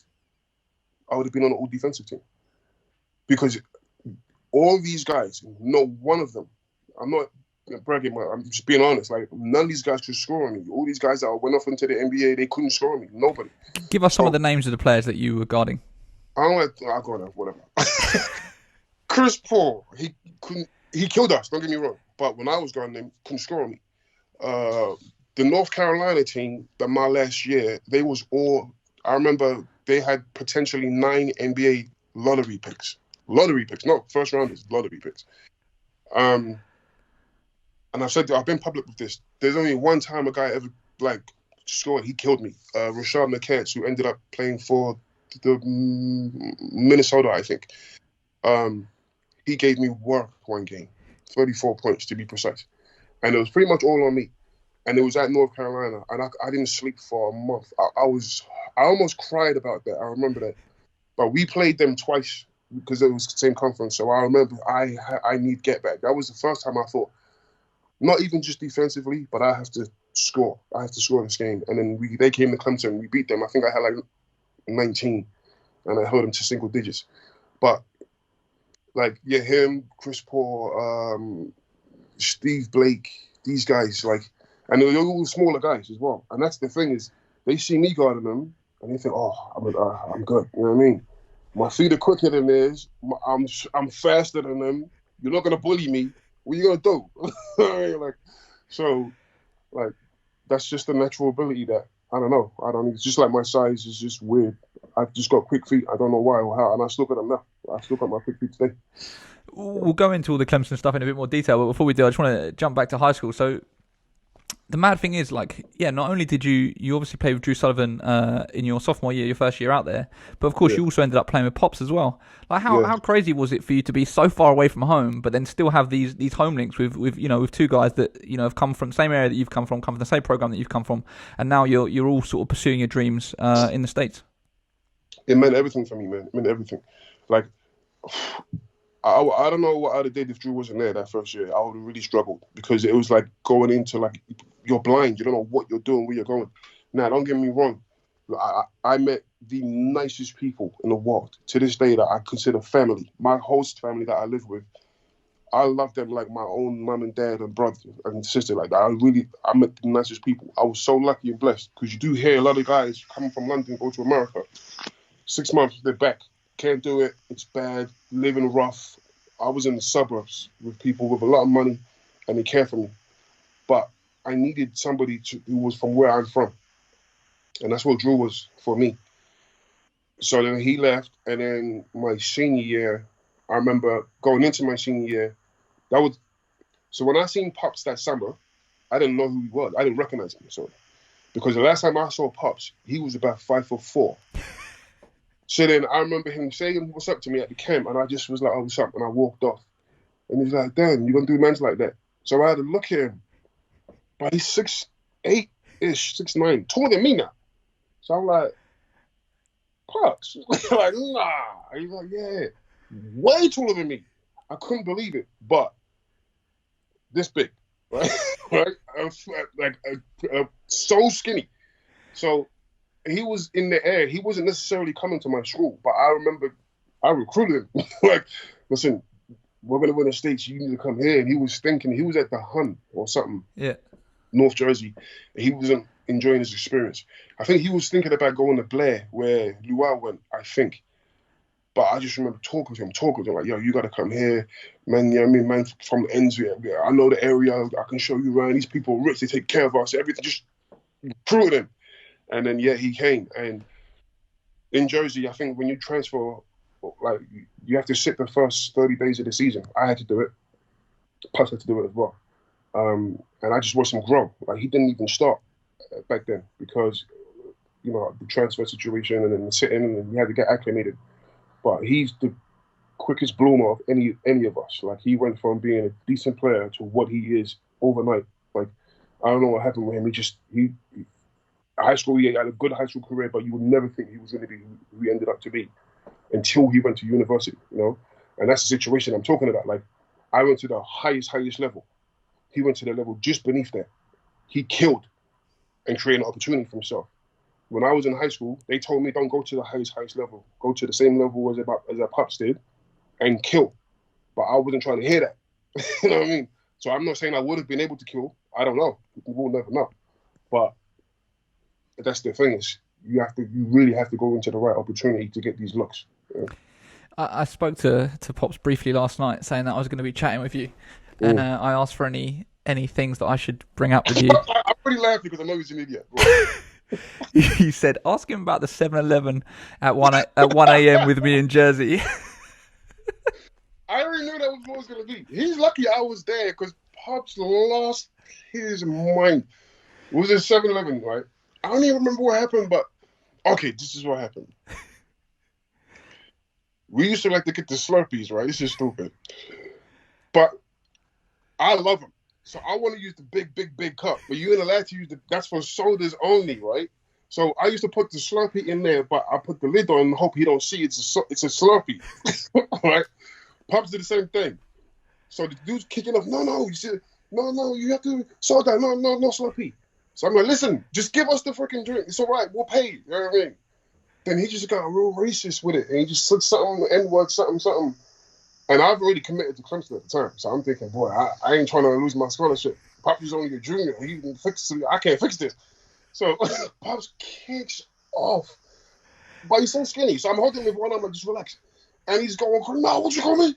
the all defensive team. Because all these guys, no one of them, I'm not bragging, I'm just being honest, like none of these guys could score on me. All these guys that went off into the NBA, they couldn't score on me. Nobody. Give us some of the names of the players that you were guarding. I'll go there, whatever. Chris Paul, he killed us, don't get me wrong. But when I was guarding him, couldn't score on me. The North Carolina team, my last year, I remember they had potentially 9 NBA lottery picks. Lottery picks, not first rounders, lottery picks. And I've been public with this. There's only one time a guy ever scored, he killed me. Rashad McCants, who ended up playing for the Minnesota, I think. He gave me work one game, 34 points to be precise. And it was pretty much all on me. And it was at North Carolina, and I didn't sleep for a month. I almost cried about that. I remember that. But we played them twice because it was the same conference. So I remember I need get back. That was the first time I thought, not even just defensively, but I have to score. I have to score in this game. And then they came to Clemson. We beat them. I think I had 19, and I held them to single digits. But him, Chris Paul, Steve Blake, these guys, and they were all smaller guys as well. And that's the thing is, they see me guarding them, and they think, oh, I'm good. You know what I mean? My feet are quicker than theirs. I'm faster than them. You're not gonna bully me. What are you gonna do? That's just a natural ability that I don't know. It's just like my size is just weird. I've just got quick feet. I don't know why or how, and I still got them now. I still got my quick feet today. We'll go into all the Clemson stuff in a bit more detail, but before we do, I just want to jump back to high school. So the mad thing is, not only did you obviously play with Drew Sullivan in your sophomore year, your first year out there, but of course you also ended up playing with Pops as well. How crazy was it for you to be so far away from home, but then still have these home links with two guys that have come from the same area that you've come from the same program that you've come from, and now you're all sort of pursuing your dreams in the States? It meant everything for me, man. It meant everything. I don't know what I'd have did if Drew wasn't there that first year. I would have really struggled because it was like going into you're blind. You don't know what you're doing, where you're going. Now, don't get me wrong. I met the nicest people in the world to this day that I consider family. My host family that I live with, I love them like my own mum and dad and brother and sister. Like that. I met the nicest people. I was so lucky and blessed because you do hear a lot of guys coming from London go to America. 6 months, they're back. Can't do it. It's bad. Living rough. I was in the suburbs with people with a lot of money and they care for me. But I needed somebody who was from where I'm from, and that's what Drew was for me. So then he left, and then my senior year, I remember going into my senior year. So when I seen Pops that summer, I didn't know who he was. I didn't recognize him. So because the last time I saw Pops, he was about 5'4". So then I remember him saying what's up to me at the camp, and I just was like, oh, what's up? And I walked off. And he's like, damn, you gonna do mans like that? So I had to look at him. But he's 6'8"-ish, 6'9", taller than me now. So I'm like, Pops. Like, nah. He's like, yeah, way taller than me. I couldn't believe it. But this big, right? Right? So skinny. So he was in the air. He wasn't necessarily coming to my school, but I remember I recruited him. Like, listen, we're going to win the States. You need to come here. And he was thinking, he was at the Hun or something. Yeah. North Jersey. And he wasn't enjoying his experience. I think he was thinking about going to Blair, where Luau went, I think. But I just remember talking to him, like, yo, you got to come here. Man, you know what I mean? Man, from the ends, yeah, I know the area. I can show you around. These people are rich. They take care of us. Everything, just recruited him. And then, yeah, he came. And in Jersey, I think when you transfer, like, you have to sit the first 30 days of the season. I had to do it. Plus, had to do it as well. And I just watched him grow. Like, he didn't even start back then because, you know, the transfer situation and then sitting and he had to get acclimated. But he's the quickest bloomer of any of us. Like, he went from being a decent player to what he is overnight. Like, I don't know what happened with him. He high school, he had a good high school career, but you would never think he was going to be who he ended up to be until he went to university, you know? And that's the situation I'm talking about. Like, I went to the highest level. He went to the level just beneath that. He killed and created an opportunity for himself. When I was in high school, they told me don't go to the highest level. Go to the same level as a Pops did and kill. But I wasn't trying to hear that. You know what I mean? So I'm not saying I would have been able to kill. I don't know. We'll never know. But that's the thing is you really have to go into the right opportunity to get these looks. Yeah. I spoke to Pops briefly last night saying that I was going to be chatting with you. And I asked for any things that I should bring up with you. I'm pretty laughing because I know he's an idiot. You said, ask him about the 7-Eleven at 1 a.m. with me in Jersey. I already knew that was what it was going to be. He's lucky I was there because Pops lost his mind. It was at 7-Eleven, right? I don't even remember what happened, but okay, this is what happened. We used to like to get the Slurpees, right? This is stupid. But I love them. So I want to use the big cup, but you ain't allowed to use that's for sodas only, right? So I used to put the Slurpee in there, but I put the lid on and hope he don't see it's a Slurpee, right? Pops did the same thing. So the dude's kicking off, no, you see, no, you have to soda, no Slurpee. So I'm like, listen, just give us the freaking drink. It's all right, we'll pay. You know what I mean? Then he just got real racist with it, and he just said something, N-word, something. And I've already committed to Clemson at the time. So I'm thinking, boy, I ain't trying to lose my scholarship. Pops is only a junior. He can fix it. I can't fix this. So Pops kicks off. But he's so skinny. So I'm holding him with one arm and just relax. And he's going, no, what you call me?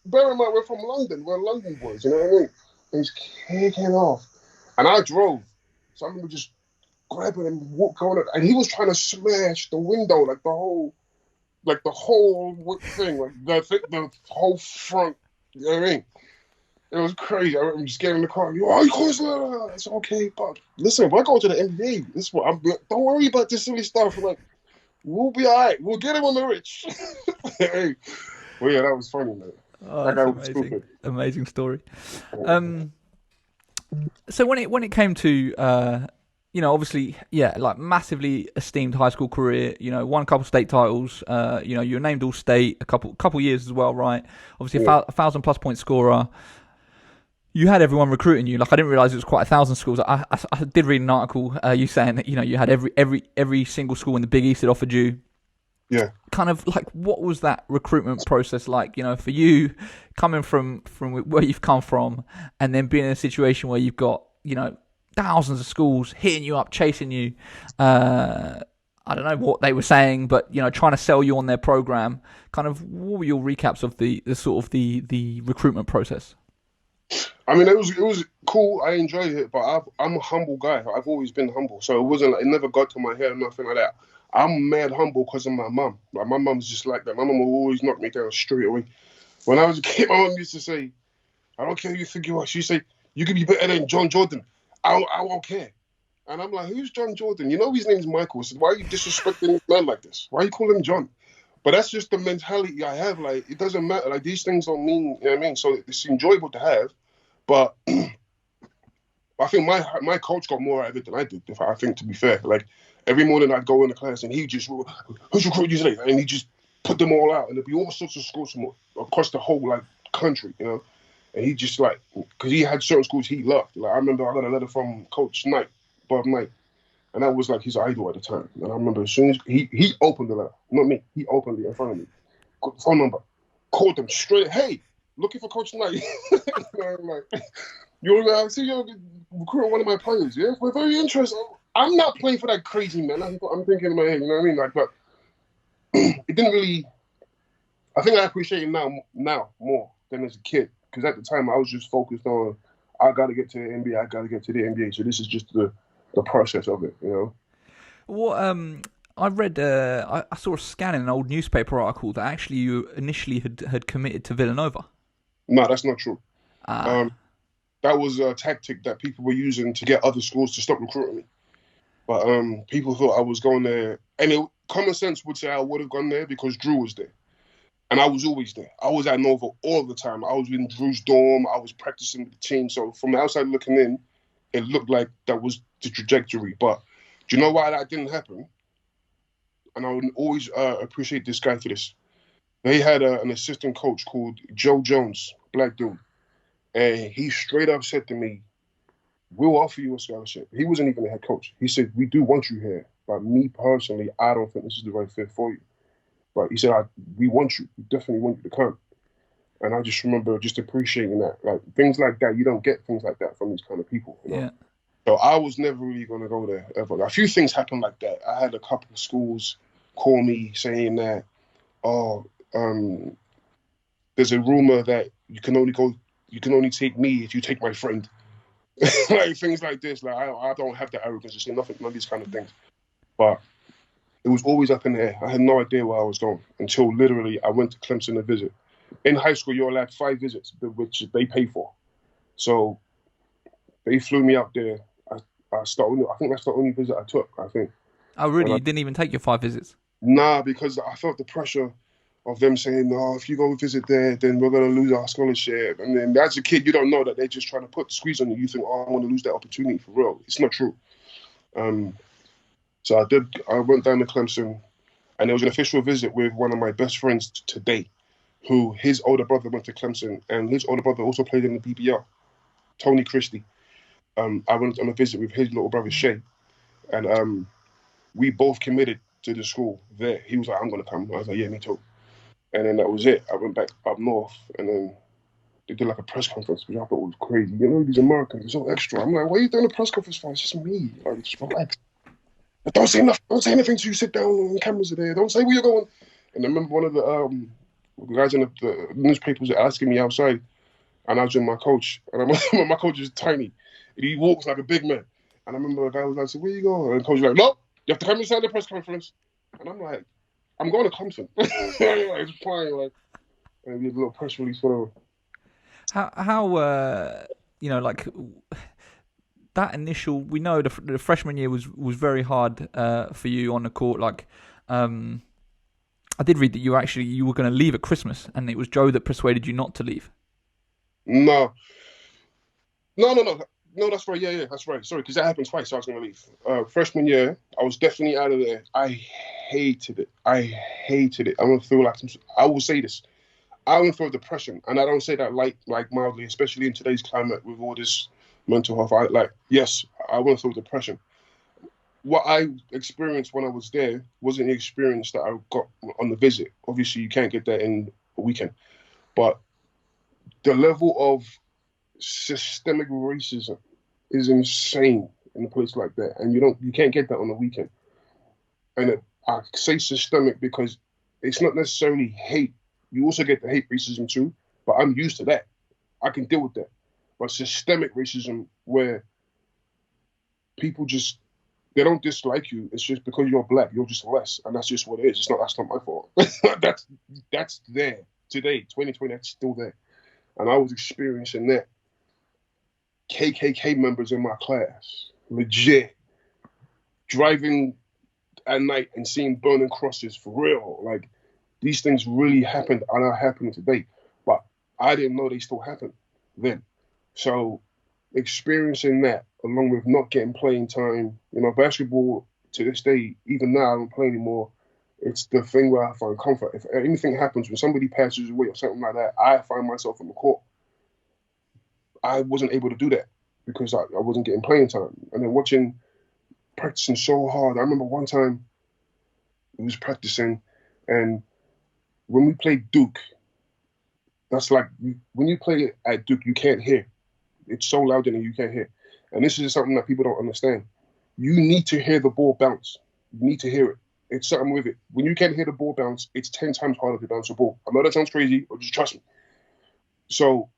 Bear in mind, we're from London. We're London boys, you know what I mean? And he's kicking off. And I drove. So I remember just grabbing him, going, and he was trying to smash the window, like the whole thing, like the whole front. You know what I mean? It was crazy. I remember just getting in the car. Oh, you close? It's okay, but listen, we're going to the NBA. This is what don't worry about this silly stuff. Like, we'll be all right. We'll get him on the rich. Hey, well, yeah, that was funny, man. Oh, that that's amazing. Amazing story. So when it came to obviously, yeah, like massively esteemed high school career, won a couple state titles, you were named all state a couple years as well, right? Obviously, a 1,000+ point scorer. You had everyone recruiting you. Like, I didn't realize it was quite 1,000 schools. I did read an article, you saying that, you had every single school in the Big East that offered you. Yeah. Kind of like, what was that recruitment process like, for you coming from where you've come from and then being in a situation where you've got, thousands of schools hitting you up, chasing you. I don't know what they were saying, but trying to sell you on their program. Kind of, what were your recaps of the sort of the recruitment process? I mean, it was cool. I enjoyed it, but I'm a humble guy. I've always been humble, so it wasn't like, it never got to my head or nothing like that. I'm mad humble because of my mum. Like my mum's just like that. My mum will always knock me down straight away. When I was a kid, my mum used to say, "I don't care who you think you are." She say, "You could be better than John Jordan. I won't care." And I'm like, "Who's John Jordan? You know his name's Michael. So why are you disrespecting this man like this? Why are you calling him John?" But that's just the mentality I have. Like, it doesn't matter. Like, these things don't mean, you know what I mean? So it's enjoyable to have, but I think my coach got more out of it than I did. If I think, to be fair, like every morning I'd go in the class and he just, "Who's recruiting you today?" And he just put them all out, and there'd be all sorts of schools from across the whole like country, you know. And he just like, because he had certain schools he loved. Like I remember I got a letter from Coach Knight, Bob Knight, and that was like his idol at the time. And I remember as soon as he opened the letter, not me, he opened it in front of me, got the phone number, called them straight. "Hey, looking for Coach Knight." I'm like, I see you're recruiting one of my players. Yeah, we're very interested. I'm not playing for that crazy man. I'm thinking in my head, you know what I mean? Like, but it didn't really. I think I appreciate it now more than as a kid, because at the time I was just focused on, I got to get to the NBA. I got to get to the NBA. So this is just the process of it, you know. What I read, I saw a scan in an old newspaper article that actually you initially had committed to Villanova. No, that's not true. Ah. That was a tactic that people were using to get other schools to stop recruiting me. But people thought I was going there, and common sense would say I would have gone there because Drew was there. And I was always there. I was at Nova all the time. I was in Drew's dorm. I was practicing with the team. So from the outside looking in, it looked like that was the trajectory. But do you know why that didn't happen? And I would always appreciate this guy for this. They had an assistant coach called Joe Jones, black dude. And he straight up said to me, "We'll offer you a scholarship." He wasn't even the head coach. He said, "We do want you here. But me personally, I don't think this is the right fit for you." But he said, "We want you. We definitely want you to come." And I just remember just appreciating that. Like, things like that, you don't get things like that from these kind of people, you know? Yeah. So I was never really going to go there ever. A few things happened like that. I had a couple of schools call me saying that, there's a rumor that you can only take me if you take my friend. Like, things like this. Like, I don't have the arrogance to say none of these kind of things. But it was always up in the air. I had no idea where I was going until literally I went to Clemson to visit. In high school, you're allowed 5 visits, which they pay for. So they flew me out there. I think that's the only visit I took, I think. Oh, really? You didn't even take your 5 visits? Nah, because I felt the pressure of them saying, "No, if you go visit there, then we're going to lose our scholarship." And then as a kid, you don't know that they're just trying to put the squeeze on you. You think, "Oh, I'm going to lose that opportunity for real." It's not true. So I went down to Clemson, and there was an official visit with one of my best friends today, who his older brother went to Clemson, and his older brother also played in the BBL, Tony Christie. I went on a visit with his little brother, Shay, and we both committed to the school there. He was like, "I'm going to come." I was like, "Yeah, me too." And then that was it. I went back up north, and then they did like a press conference, which I thought was crazy. You know, these Americans are so extra. I'm like, "Why are you doing a press conference for? It's just me. Like, just relax. But don't say nothing. Don't say anything till you sit down and the cameras are there. Don't say where you're going." And I remember one of the guys in the newspapers were asking me outside, and I was with my coach. And my coach is tiny. And he walks like a big man. And I remember a guy was like, "So where you going?" And the coach was like, "No, you have to come inside the press conference." And I'm like, "I'm going to Clemson." Like, just playing, like, and did a little press release, whatever. How like that initial, we know the freshman year was very hard for you on the court. Like, I did read that you were going to leave at Christmas, and it was Joe that persuaded you not to leave. No, that's right. Yeah, that's right. Sorry, because that happened twice. So I was going to leave. Freshman year, I was definitely out of there. I hated it. I'm going to feel like I will say this. I went through depression, and I don't say that like mildly, especially in today's climate with all this mental health. Yes, I went through depression. What I experienced when I was there wasn't the experience that I got on the visit. Obviously, you can't get that in a weekend, but the level of systemic racism is insane in a place like that, and you can't get that on the weekend. And I say systemic because it's not necessarily hate. You also get the hate racism too, but I'm used to that. I can deal with that. but systemic racism where people just, they don't dislike you. It's just because you're black, you're just less, and that's just what it is. That's not my fault. that's there today, 2020. That's still there, and I was experiencing that. KKK members in my class, legit, driving at night and seeing burning crosses for real. Like, these things really happened and are happening today, but I didn't know they still happened then. So experiencing that, along with not getting playing time, basketball to this day, even now I don't play anymore. It's the thing where I find comfort. If anything happens, when somebody passes away or something like that, I find myself on the court. I wasn't able to do that because I wasn't getting playing time. And then practicing so hard. I remember one time we was practicing, and when we played Duke, that's like, when you play at Duke, you can't hear. It's so loud in there, you can't hear. And this is something that people don't understand. You need to hear the ball bounce. You need to hear it. It's something with it. When you can't hear the ball bounce, it's 10 times harder to bounce a ball. I know that sounds crazy, but just trust me. So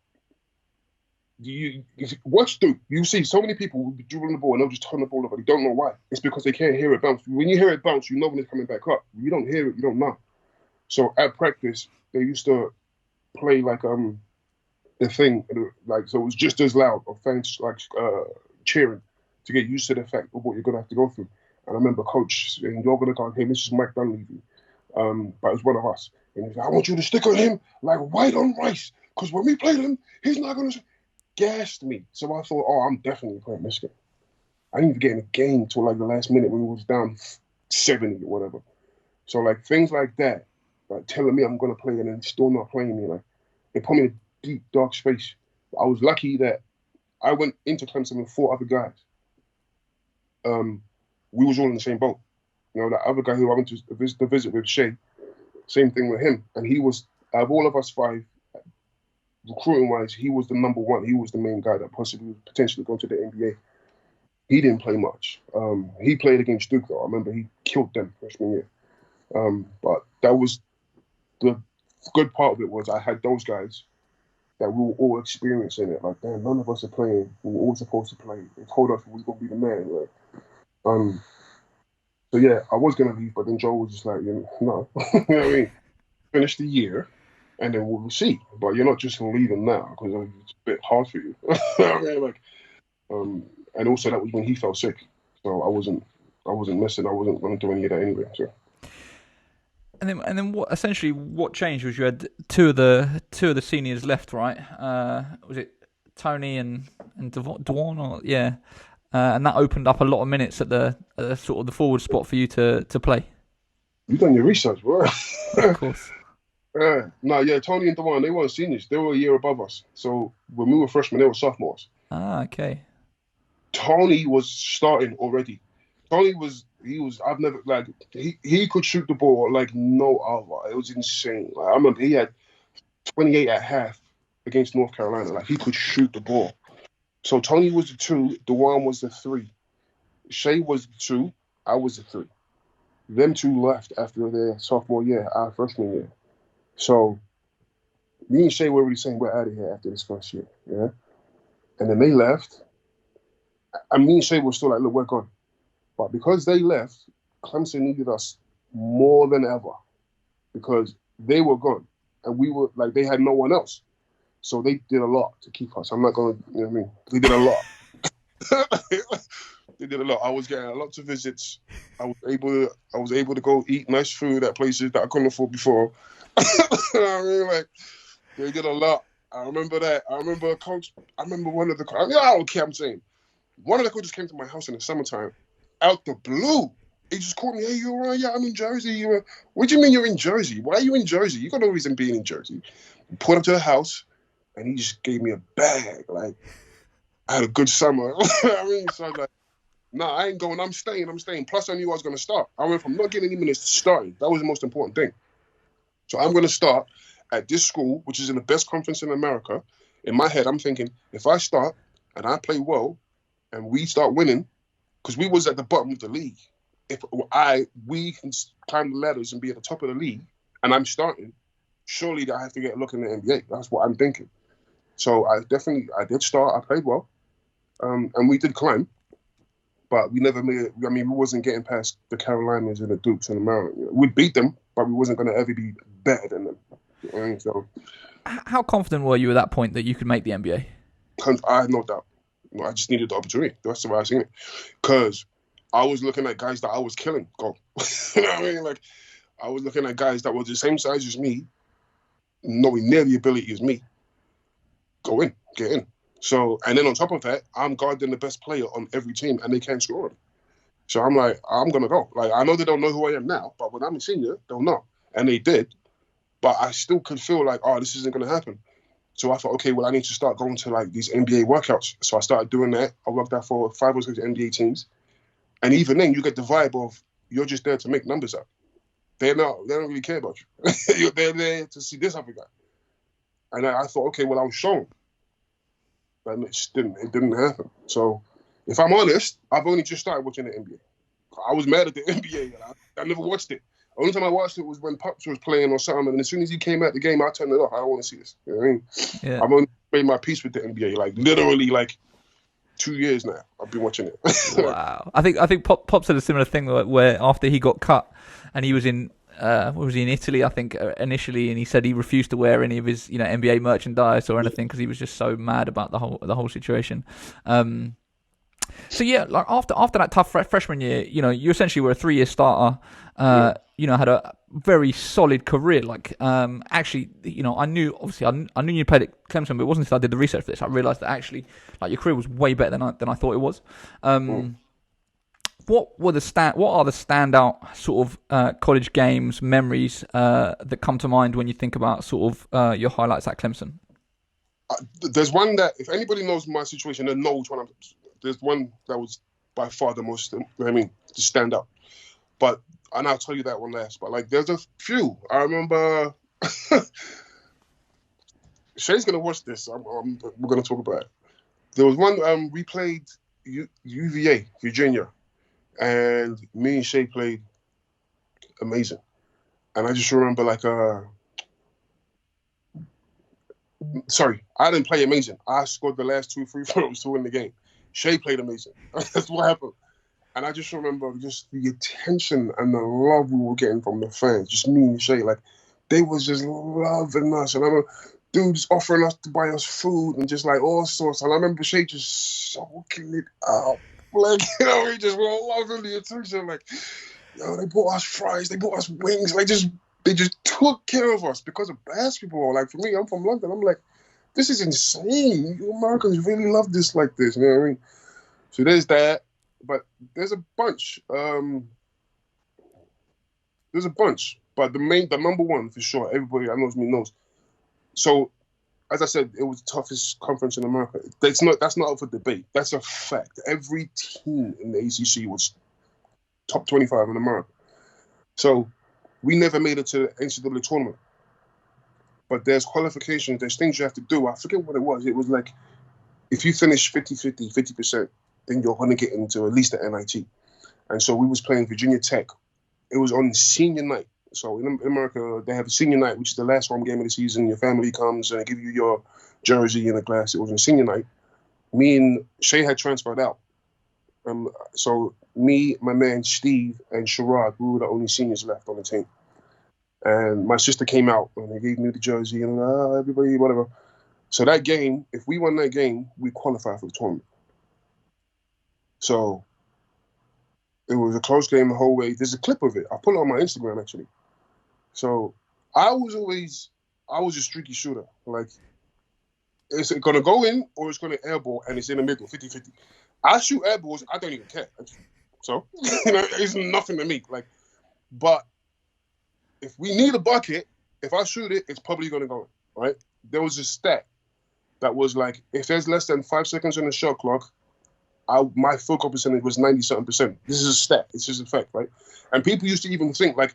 you watch Duke. You see so many people will be dribbling the ball and they'll just turn the ball over. They don't know why. It's because they can't hear it bounce. When you hear it bounce, you know when it's coming back up. When you don't hear it, you don't know. So at practice, they used to play like the thing, like, so it was just as loud of fans like cheering to get used to the fact of what you're gonna have to go through. And I remember coach saying, "You're gonna go, hey, this is Mike Dunleavy," but it was one of us, and he's like, "I want you to stick on him like white on rice, because when we play him, he's not gonna." Gassed me. So I thought, I'm definitely playing this game. I didn't even get in the game till like the last minute when we was down 70 or whatever. So like things like that, like telling me I'm gonna play and then still not playing me, like it put me in a deep dark space. I was lucky that I went into Clemson with 4 other guys. We was all in the same boat. That other guy who I went to visit with, Shay, same thing with him. And he was, out of all of us 5, recruiting-wise, he was the number one. He was the main guy that possibly was potentially going to the NBA. He didn't play much. He played against Duke, though. I remember he killed them freshman year. But that was the good part of it, was I had those guys that we were all experiencing it. Like, damn, none of us are playing. We were all supposed to play. They told us we were going to be the man. Like, so, yeah, I was going to leave, but then Joe was just like, no. You know what I mean? Finish the year. And then we'll see. But you're not just leaving now, because it's a bit hard for you. I mean, and also that was when he fell sick. So I wasn't missing. I wasn't going to do any of that anyway. So. And then what changed was you had two of the seniors left, right? Was it Tony and Dajuan? Or yeah, and that opened up a lot of minutes at the sort of the forward spot for you to play. You done your research, bro. Of course. Tony and Dajuan, they weren't seniors. They were a year above us. So when we were freshmen, they were sophomores. Okay. Tony was starting already. Tony was, he could shoot the ball like no other. It was insane. Like, I remember he had 28 at half against North Carolina. Like, he could shoot the ball. So Tony was the 2, Dajuan was the 3. Shay was the 2, I was the 3. Them 2 left after their sophomore year, our freshman year. So me and Shay were already saying we're out of here after this first year, yeah? And then they left. And me and Shay were still like, look, we're gone. But because they left, Clemson needed us more than ever because they were gone. And we were, like, they had no one else. So they did a lot to keep us. I'm not going to, you know what I mean? They did a lot. They did a lot. I was getting lots of visits. I was able to go eat nice food at places that I couldn't afford before. You know what I mean? Like, they did a lot. I remember that. I remember one of the, I don't care, I'm saying. One of the coaches came to my house in the summertime, out the blue. He just called me, hey, you all right? Yeah, I'm in Jersey. What do you mean you're in Jersey? Why are you in Jersey? You got no reason being in Jersey. We pulled up to the house, and he just gave me a bag. Like, I had a good summer. You know what I mean? So I was like, nah, I ain't going. I'm staying. Plus, I knew I was going to start. I went from not getting any minutes to starting. That was the most important thing. So I'm going to start at this school, which is in the best conference in America. In my head, I'm thinking, if I start and I play well and we start winning, because we was at the bottom of the league. If we can climb the ladders and be at the top of the league and I'm starting, surely I have to get a look in the NBA. That's what I'm thinking. So I did start. I played well, and we did climb, but we never made it. I mean, we wasn't getting past the Carolinas and the Dukes and the Maryland. You know, we'd beat them, but we wasn't going to ever be better than them. You know what I mean? So, how confident were you at that point that you could make the NBA? I had no doubt. I just needed the opportunity. That's the way I seen it. Because I was looking at guys that I was killing go. You know what I mean? Like, I was looking at guys that were the same size as me, nowhere near the ability as me. Go in, get in. So, and then on top of that, I'm guarding the best player on every team, and they can't score him. So I'm like, I'm going to go. Like, I know they don't know who I am now, but when I'm a senior, they'll know. And they did. But I still could feel like, oh, this isn't going to happen. So I thought, okay, well, I need to start going to like these NBA workouts. So I started doing that. I worked out for 5 or 6 NBA teams. And even then, you get the vibe of you're just there to make numbers up. They don't really care about you. They're there to see this other guy. And I thought, okay, well, I was shown. But it didn't happen. So if I'm honest, I've only just started watching the NBA. I was mad at the NBA. I never watched it. The only time I watched it was when Pops was playing or something, and as soon as he came out the game, I turned it off. I don't want to see this. You know what I mean? Yeah. I've only made my peace with the NBA, like literally like 2 years now. I've been watching it. Wow. I think Pop said a similar thing where after he got cut and he was in was he in Italy, I think, initially, and he said he refused to wear any of his NBA merchandise or anything because he was just so mad about the whole situation. So yeah, like after that tough freshman year, you essentially were a 3-year starter. Had a very solid career. Like, actually, I knew you played at Clemson, but it wasn't until I did the research for this I realised that actually, like, your career was way better than I thought it was. What are the standout sort of college games memories that come to mind when you think about sort of your highlights at Clemson? There's one that, if anybody knows my situation, they know which one there's one that was by far the most, the standout. And I'll tell you that one last. But like, there's a few. I remember. Shay's gonna watch this. We're gonna talk about it. There was one. We played UVA, Virginia, and me and Shay played amazing. And I just remember sorry, I didn't play amazing. I scored the last 2 free throws to win the game. Shay played amazing. That's what happened. And I just remember just the attention and the love we were getting from the fans. Just me and Shay, like, they was just loving us. And I remember dudes offering us to buy us food and just like all sorts. And I remember Shay just soaking it up. Like, we just were loving the attention. Like, they bought us fries, they bought us wings. Like, they just took care of us because of basketball. Like, for me, I'm from London. I'm like, this is insane. You Americans really love this like this. You know what I mean? So there's that. But there's a bunch. But the number one for sure, everybody that knows me knows. So, as I said, it was the toughest conference in America. That's not up for debate. That's a fact. Every team in the ACC was top 25 in America. So, we never made it to the NCAA tournament. But there's qualifications, there's things you have to do. I forget what it was. It was like, if you finish 50%, then you're going to get into at least the NIT. And so we was playing Virginia Tech. It was on senior night. So in America, they have a senior night, which is the last home game of the season. Your family comes and they give you your jersey and a glass. It was on senior night. Me and Shay had transferred out. So me, my man Steve, and Sherrod, we were the only seniors left on the team. And my sister came out and they gave me the jersey and everybody, whatever. So that game, if we won that game, we qualified for the tournament. So it was a close game the whole way. There's a clip of it. I'll put it on my Instagram, actually. So I was a streaky shooter. Like, it's going to go in or it's going to airball and it's in the middle, 50-50. I shoot airballs. I don't even care. So, it's nothing to me. Like, but if we need a bucket, if I shoot it, it's probably going to go in, right? There was a stat that was like, if there's less than 5 seconds on the shot clock, my field goal percentage was 90-something%. This is a stat. It's just a fact, right? And people used to even think, like,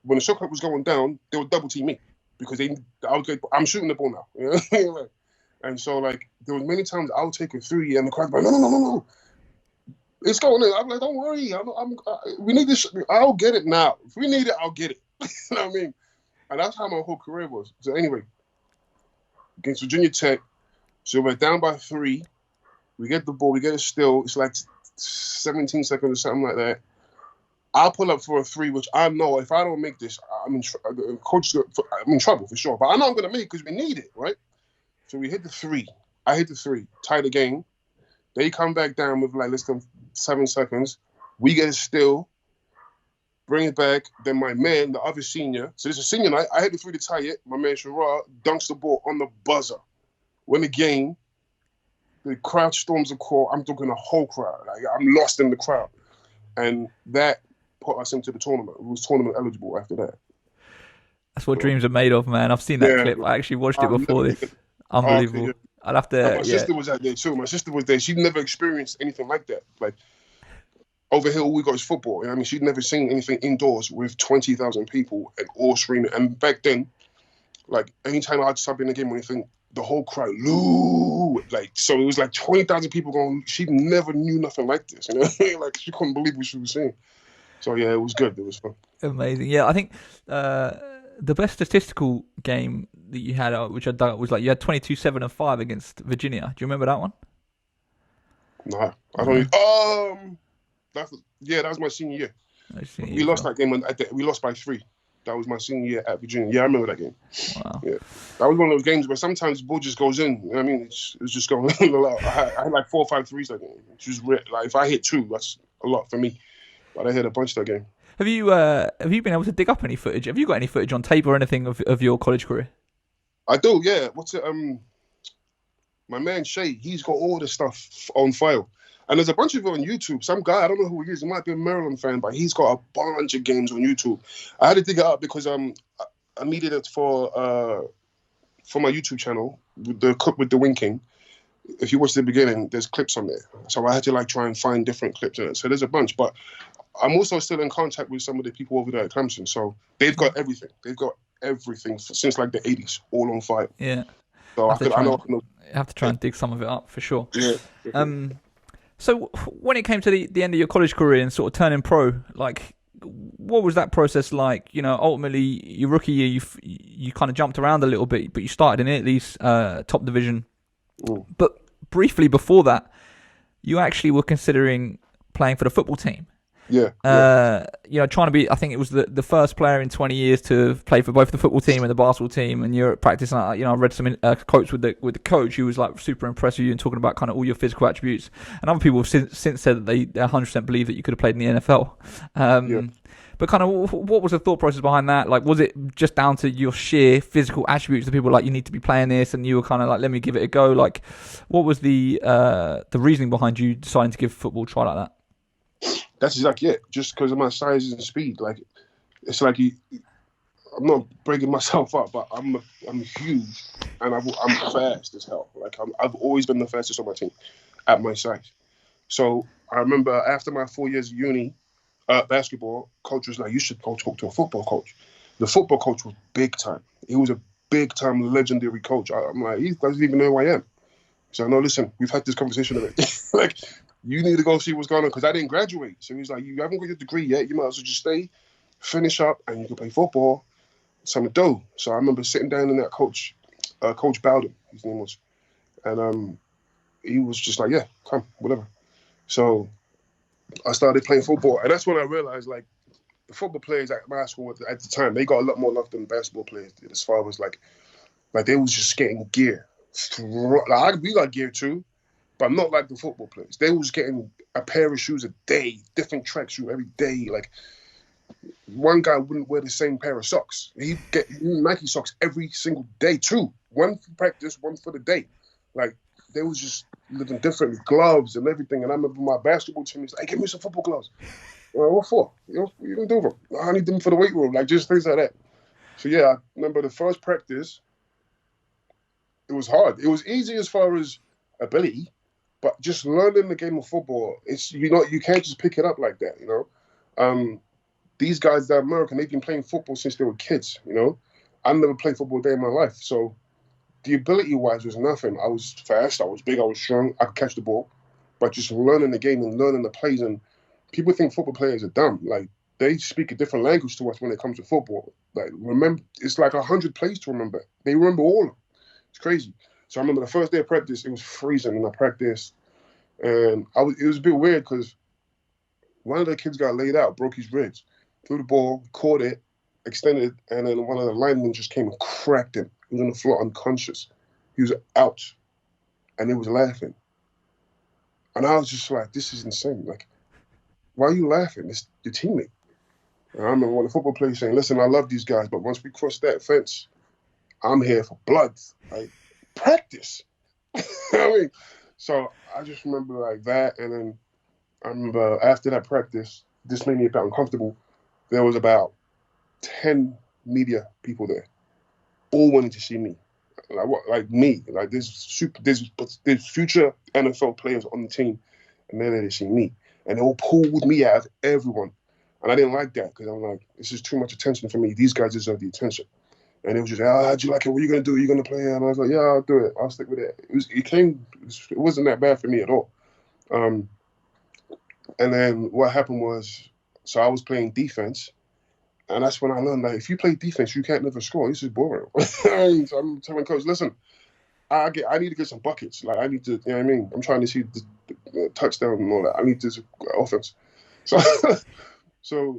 when the shot clock was going down, they would double team me because I'm shooting the ball now. You know? And so, like, there was many times I would take a 3 and the crowd would be like, no. It's going in. I'm like, don't worry. We need this. I'll get it now. If we need it, I'll get it. You know what I mean? And that's how my whole career was. So anyway, against Virginia Tech, So we're down by 3. We get the ball. We get it still. It's like 17 seconds or something like that. I'll pull up for a 3, which I know if I don't make this, I'm in trouble for sure. But I know I'm going to make it because we need it, right? So we hit the 3. I hit the 3. Tie the game. They come back down with like less than 7 seconds. We get it still. Bring it back. Then my man, the other senior. So this is senior night. I hit the 3 to tie it. My man Sherrod dunks the ball on the buzzer. Win the game. The crowd storms the court. I'm talking the whole crowd. Like I'm lost in the crowd. And that put us into the tournament. We was tournament eligible after that. That's what dreams are made of, man. I've seen that clip. I actually watched it before this. Unbelievable. Okay, I'll have to. My sister was out there too. My sister was there. She'd never experienced anything like that. Like over here, all we got is football. You know what I mean, she'd never seen anything indoors with 20,000 people and all screaming. And back then, like anytime I'd sub in a game or anything, the whole crowd, Lou, like so it was like 20,000 people going. She never knew nothing like this. You know, like she couldn't believe what she was seeing. So yeah, it was good. It was fun. Amazing. Yeah, I think the best statistical game that you had, which I dug up, was like you had 22, 7, and 5 against Virginia. Do you remember that one? Nah, I don't. That was my senior year. We lost that game. We lost by 3. That was my senior year at Virginia. Yeah, I remember that game. Wow. Yeah, that was one of those games where sometimes the ball just goes in. You know what I mean? It's just going in a lot. I had like 4 or 5 threes that game. Which was like if I hit 2, that's a lot for me. But I hit a bunch that game. Have you been able to dig up any footage? Have you got any footage on tape or anything of your college career? I do, yeah. What's it? My man Shay, he's got all the stuff on file. And there's a bunch of it on YouTube. Some guy, I don't know who he is, he might be a Maryland fan, but he's got a bunch of games on YouTube. I had to dig it up because I needed it for my YouTube channel with the Cook with the Winking. If you watch the beginning, there's clips on there. So I had to like try and find different clips in it. So there's a bunch, but I'm also still in contact with some of the people over there at Clemson. So they've got everything. They've got everything since like the 80s, all on file. Yeah. So I know. Have to try and dig some of it up for sure. Yeah. So when it came to the end of your college career and sort of turning pro, like what was that process like? You know, ultimately your rookie year, you kind of jumped around a little bit, but you started in Italy's top division. Mm. But briefly before that, you actually were considering playing for the football team. Yeah. You know, trying to be, I think it was the first player in 20 years to play for both the football team and the basketball team. And you're at practice, and I read some quotes with the coach who was like super impressed with you and talking about kind of all your physical attributes. And other people have since said that they 100% believe that you could have played in the NFL. But kind of what was the thought process behind that? Like, was it just down to your sheer physical attributes that people were like, you need to be playing this, and you were kind of like, let me give it a go? Like, what was the reasoning behind you deciding to give football a try like that? That's exactly it. Just because of my size and speed, like it's like I'm not breaking myself up, but I'm huge and I'm fast as hell. Like I've always been the fastest on my team at my size. So I remember after my 4 years of uni basketball, coach was like, "You should go talk to a football coach." The football coach was big time. He was a big time legendary coach. I'm like, he doesn't even know who I am. So no, listen, we've had this conversation already. Like, you need to go see what's going on because I didn't graduate. So he's like, you haven't got your degree yet. You might as well just stay, finish up, and you can play football. Something dope. So I remember sitting down in that coach, Coach Bowden, his name was, and he was just like, yeah, come, whatever. So I started playing football, and that's when I realized like the football players at my school at the time, they got a lot more love than basketball players did. As far as like they was just getting gear. Like, we got gear too. But not like the football players. They was getting a pair of shoes a day, different track shoe every day. Like, one guy wouldn't wear the same pair of socks. He'd get Nike socks every single day too. One for practice, one for the day. Like, they was just living different, gloves and everything. And I remember my basketball team was like, hey, give me some football gloves. What for? What you gonna do with them? I need them for the weight room. Like, just things like that. So yeah, I remember the first practice, it was hard. It was easy as far as ability. But just learning the game of football, it's you can't just pick it up like that, you know. These guys that are American, they've been playing football since they were kids, you know. I never played football a day in my life. So the ability-wise was nothing. I was fast, I was big, I was strong, I could catch the ball. But just learning the game and learning the plays, and people think football players are dumb. Like, they speak a different language to us when it comes to football. Like, remember, it's like 100 plays to remember. They remember all of them. It's crazy. So I remember the first day of practice, it was freezing, and I practiced, and it was a bit weird because one of the kids got laid out, broke his ribs, threw the ball, caught it, extended, and then one of the linemen just came and cracked him. He was on the floor unconscious. He was out, and they was laughing. And I was just like, this is insane. Like, why are you laughing? It's your teammate. And I remember one of the football players saying, listen, I love these guys, but once we cross that fence, I'm here for blood. Like, practice. I mean, so I just remember like that. And then I remember after that practice, this made me a bit uncomfortable. There was about 10 media people there, all wanting to see me. Like me. Like there's future NFL players on the team, and they're there to see me. And they all pulled me out of everyone. And I didn't like that because I'm like, this is too much attention for me. These guys deserve the attention. And it was just, how'd you like it? What are you going to do? Are you going to play? And I was like, yeah, I'll do it. I'll stick with it. It wasn't that bad for me at all. And then what happened was, so I was playing defense. And that's when I learned, like, if you play defense, you can't never score. This is boring. So I'm telling coach, listen, I need to get some buckets. Like, I need to, you know what I mean? I'm trying to see the touchdown and all that. I need this offense. So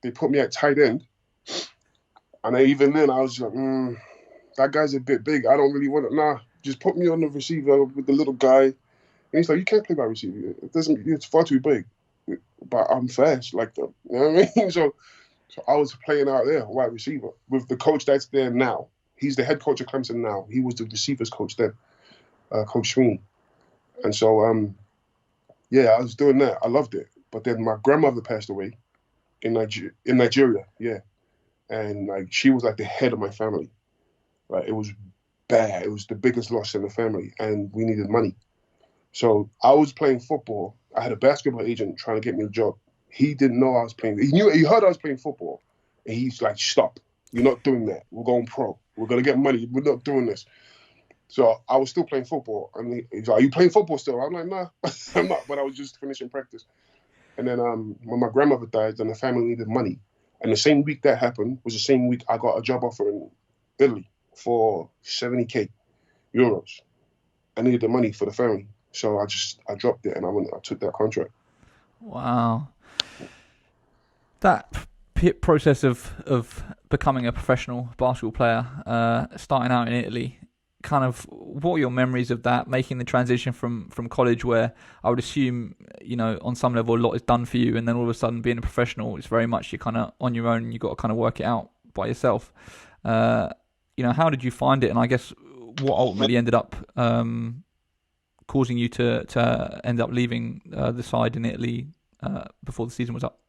they put me at tight end. And even then, I was like, that guy's a bit big. I don't really want to. Nah, just put me on the receiver with the little guy. And he's like, you can't play by receiver. It's far too big. But I'm fast like them. You know what I mean? So I was playing out there, wide receiver, with the coach that's there now. He's the head coach of Clemson now. He was the receivers coach then, Coach Sweeney. And so, I was doing that. I loved it. But then my grandmother passed away in Nigeria, yeah. And like she was like the head of my family. Like it was bad. It was the biggest loss in the family, and we needed money. So I was playing football. I had a basketball agent trying to get me a job. He didn't know I was playing. He heard I was playing football, and he's like, "Stop! You're not doing that. We're going pro. We're gonna get money. We're not doing this." So I was still playing football, and he's like, "Are you playing football still?" I'm like, "Nah, I'm not." But I was just finishing practice. And then when my grandmother died, then the family needed money. And the same week that happened was the same week I got a job offer in Italy for 70k euros. I needed the money for the family. So I dropped it and I took that contract. Wow. That process of becoming a professional basketball player, starting out in Italy, kind of what are your memories of that, making the transition from college where I would assume, on some level a lot is done for you, and then all of a sudden being a professional, it's very much you're kind of on your own and you've got to kind of work it out by yourself. How did you find it? And I guess what ultimately ended up causing you to end up leaving the side in Italy before the season was up?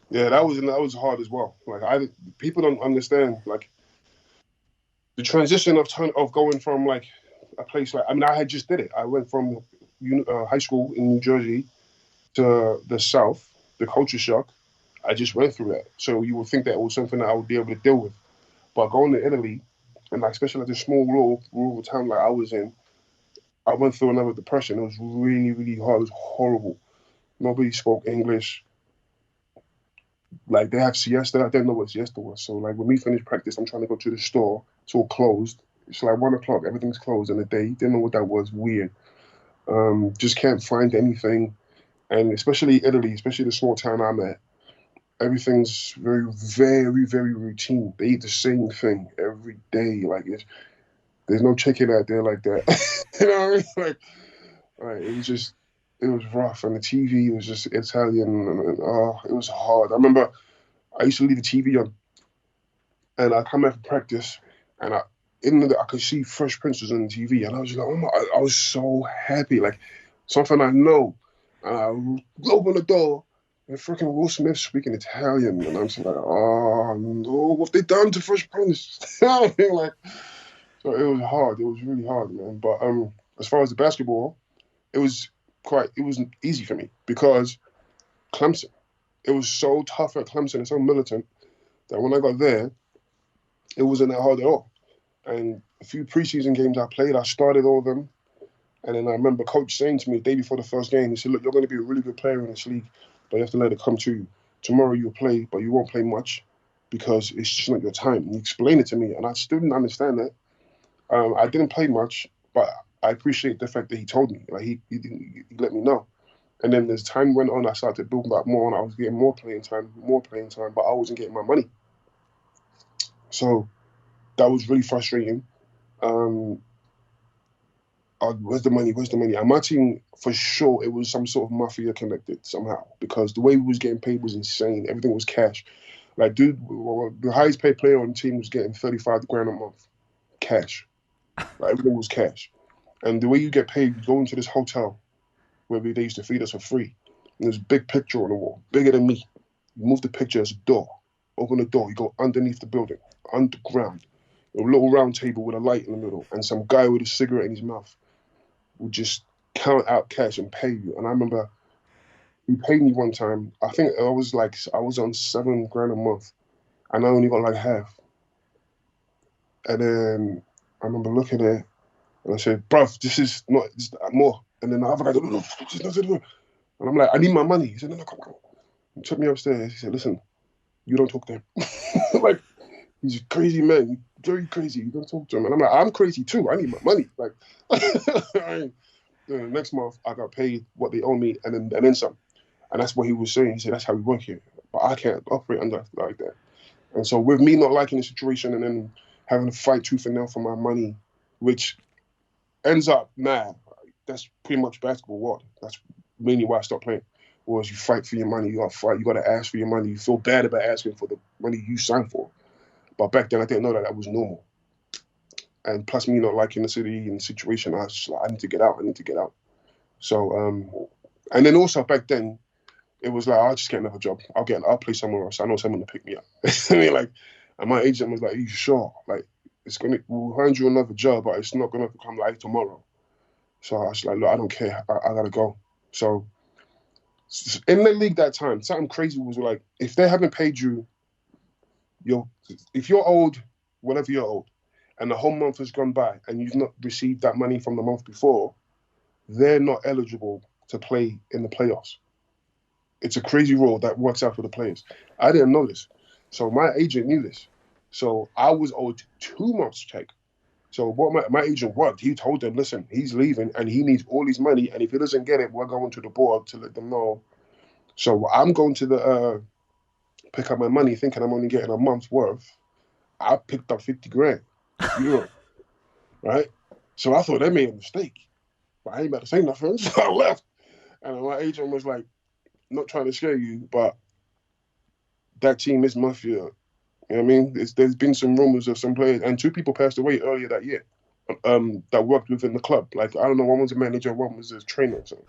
Yeah, that was hard as well. Like people don't understand, like, the transition of going from like a place like, I had just did it. I went from high school in New Jersey to the South, the culture shock. I just went through that. So you would think that it was something that I would be able to deal with. But going to Italy, and like especially like the small rural town like I was in, I went through another depression. It was really, really hard. It was horrible. Nobody spoke English. Like they have siesta. I didn't know what siesta was. So like when we finished practice, I'm trying to go to the store. It's all closed. It's like 1 o'clock. Everything's closed in the day. Didn't know what that was. Weird. Just can't find anything. And especially Italy, especially the small town I'm at, everything's very, very, very routine. They eat the same thing every day. Like there's no chicken out there like that. You know what I mean? Like it was rough, and the TV was just Italian, and it was hard. I remember I used to leave the TV on, and I come after practice, and I could see Fresh Prince was on the TV, and I was like, oh my! I was so happy, like something I know. And I open the door, and freaking Will Smith speaking Italian, and I'm just like, oh no, what they done to Fresh Prince? So it was hard. It was really hard, man. But as far as the basketball, it was easy for me because Clemson. It was so tough at Clemson and so militant that when I got there, it wasn't that hard at all. And a few preseason games I played, I started all of them. And then I remember coach saying to me the day before the first game, he said, look, you're going to be a really good player in this league, but you have to let it come to you. Tomorrow you'll play, but you won't play much because it's just not your time. And he explained it to me, and I still didn't understand that. I didn't play much, but I appreciate the fact that he told me. Like he let me know. And then as time went on, I started to build back more, and I was getting more playing time, but I wasn't getting my money. So that was really frustrating. Where's the money? And my team, for sure, it was some sort of mafia connected somehow, because the way we was getting paid was insane. Everything was cash. Like, dude, the highest paid player on the team was getting 35 grand a month, cash. Like, everything was cash. And the way you get paid, you go into this hotel where they used to feed us for free. And there's a big picture on the wall, bigger than me. You move the picture, there's a door. Open the door, you go underneath the building, underground. A little round table with a light in the middle, and some guy with a cigarette in his mouth would just count out cash and pay you. And I remember he paid me one time. I think I was on 7 grand a month, and I only got like half. And then I remember looking at it, and I said, "Bruv, this is more." And then the other guy said, "No." And I'm like, "I need my money." He said, "No, come. He took me upstairs. He said, "Listen, you don't talk to him." Like, he's a crazy man, very crazy. You don't talk to him. And I'm like, I'm crazy too. I need my money. Like, the next month I got paid what they owe me, and then some. And that's what he was saying. He said, "That's how we work here. But I can't operate under like that." And so with me not liking the situation and then having to fight tooth and nail for my money, which ends up now, that's pretty much basketball world. That's mainly why I stopped playing. Was you fight for your money, you got to fight, you got to ask for your money. You feel bad about asking for the money you signed for. But back then I didn't know that was normal. And plus me not liking the city and the situation, I was just like, I need to get out. So, and then also back then, it was like, I'll just get another job. I'll play somewhere else. I know someone to pick me up. I mean, like, and my agent was like, "Are you sure? Like, we'll find you another job, but it's not gonna come like tomorrow." So I was like, "Look, I don't care. I gotta go." So in the league that time, something crazy was like, if they haven't paid you, if you're owed whatever you're owed, and the whole month has gone by and you've not received that money from the month before, they're not eligible to play in the playoffs. It's a crazy rule that works out for the players. I didn't know this. So my agent knew this. So I was owed 2 months check. So what my agent worked, he told them, "Listen, he's leaving and he needs all his money. And if he doesn't get it, we're going to the board to let them know." So I'm going to the pick up my money thinking I'm only getting a month's worth. I picked up 50 grand euro, right? So I thought they made a mistake. But I ain't about to say nothing. So I left. And my agent was like, "Not trying to scare you, but that team is mafia." You know what I mean? There's been some rumors of some players, and 2 people passed away earlier that year that worked within the club. Like, I don't know, one was a manager, one was a trainer or something.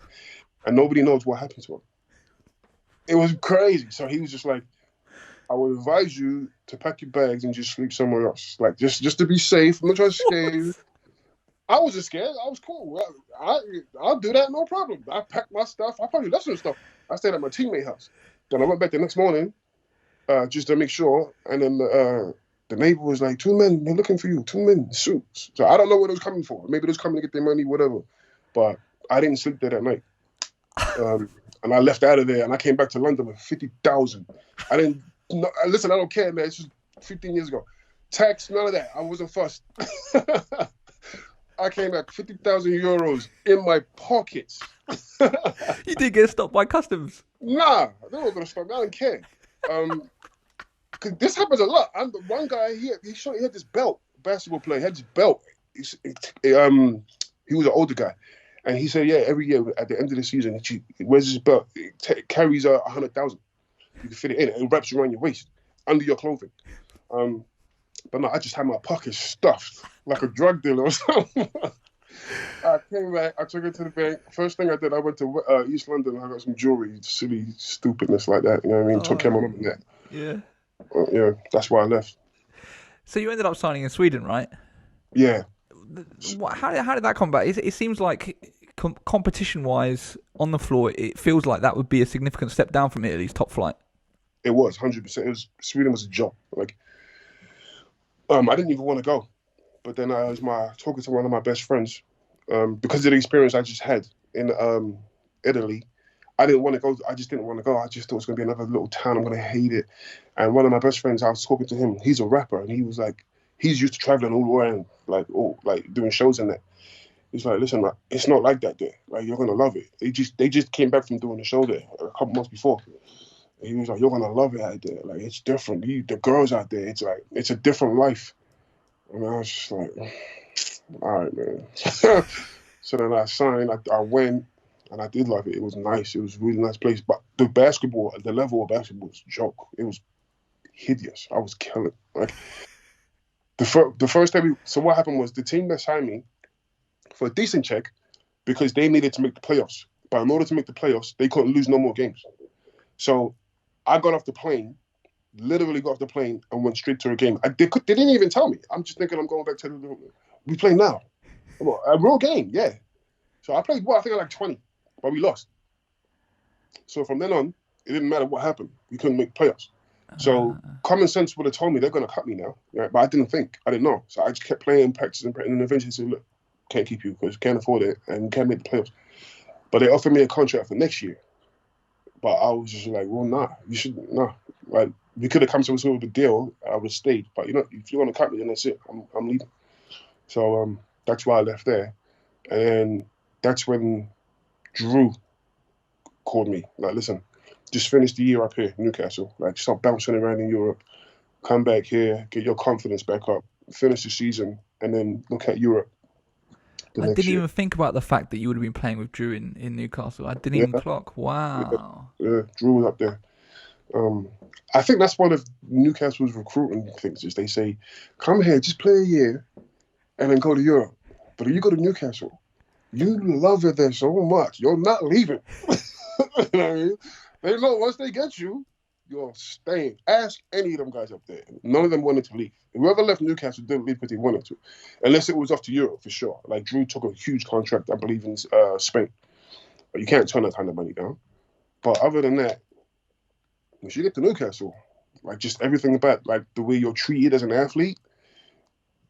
And nobody knows what happened to him. It was crazy. So he was just like, "I would advise you to pack your bags and just sleep somewhere else. Like, just to be safe. I'm not trying to scare you." I wasn't scared. I was cool. I'll do that, no problem. I packed my stuff. I probably left some stuff. I stayed at my teammate house. Then I went back the next morning just to make sure. And then the neighbor was like, "2 men, they're looking for you. 2 men in suits." So I don't know what it was coming for. Maybe they was coming to get their money, whatever. But I didn't sleep there that night. And I left out of there, and I came back to London with 50,000. I didn't listen. I don't care, man. It's just 15 years ago. Tax, none of that. I wasn't fussed. I came back 50,000 euros in my pockets. You didn't get stopped by customs? Nah, they weren't gonna stop me. I don't care. Cause this happens a lot. And one guy, he had this belt. Basketball player, he had this belt. He was an older guy. And he said, yeah, every year at the end of the season, he wears his belt. It carries 100,000. You can fit it in. It wraps around your waist, under your clothing. But no, I just had my pockets stuffed like a drug dealer or something. I came back. I took it to the bank. First thing I did, I went to East London. I got some jewelry, silly stupidness like that. You know what I mean? Took care of my mum and that. Yeah. Yeah, that's why I left. So you ended up signing in Sweden, right? Yeah. How did that come back? It seems like competition-wise on the floor, it feels like that would be a significant step down from Italy's top flight. It was 100%. Sweden was a job. Like, I didn't even want to go, but then I was talking to one of my best friends because of the experience I just had in Italy. I didn't want to go. I just didn't want to go. I just thought it was going to be another little town. I'm going to hate it. And one of my best friends, I was talking to him. He's a rapper, and he was like, he's used to traveling all around, like doing shows and that. He's like, listen, like, it's not like that there. Like, you're gonna love it. They just came back from doing the show there a couple months before. And he was like, you're gonna love it out there. Like, it's different. The girls out there, it's like, it's a different life. And I was just like, all right, man. So then I signed. I went, and I did love it. It was nice. It was a really nice place. But the level of basketball was a joke. It was hideous. I was killing. Like, the first time. So what happened was the team that signed me for a decent check, because they needed to make the playoffs. But in order to make the playoffs, they couldn't lose no more games. So I got off the plane, literally got off the plane and went straight to a game. They didn't even tell me. I'm just thinking I'm going back to we play now. A real game, yeah. So I played, I think I like 20, but we lost. So from then on, it didn't matter what happened. We couldn't make playoffs. So common sense would have told me they're going to cut me now. Right? But I didn't think. I didn't know. So I just kept playing, practicing, and then eventually said, look, can't keep you because you can't afford it and you can't make the playoffs. But they offered me a contract for next year. But I was just like, well, nah, you should, nah. Like, we could have come to a sort of a deal. I would have stayed. But, if you want to cut me, then that's it. I'm leaving. So that's why I left there. And then that's when Drew called me. Like, listen, just finish the year up here in Newcastle. Like, stop bouncing around in Europe. Come back here, get your confidence back up, finish the season, and then look at Europe. I didn't even think about the fact that you would have been playing with Drew in Newcastle. I didn't even clock. Wow. Yeah, Drew was up there. I think that's one of Newcastle's recruiting things is they say, come here, just play a year and then go to Europe. But if you go to Newcastle, you love it there so much. You're not leaving. You know what I mean? They know once they get you, you're staying. Ask any of them guys up there. None of them wanted to leave. Whoever left Newcastle didn't leave because they wanted to. Unless it was off to Europe, for sure. Like, Drew took a huge contract, I believe, in Spain. But you can't turn that kind of money down. But other than that, once you get to Newcastle, like, just everything about, like, the way you're treated as an athlete,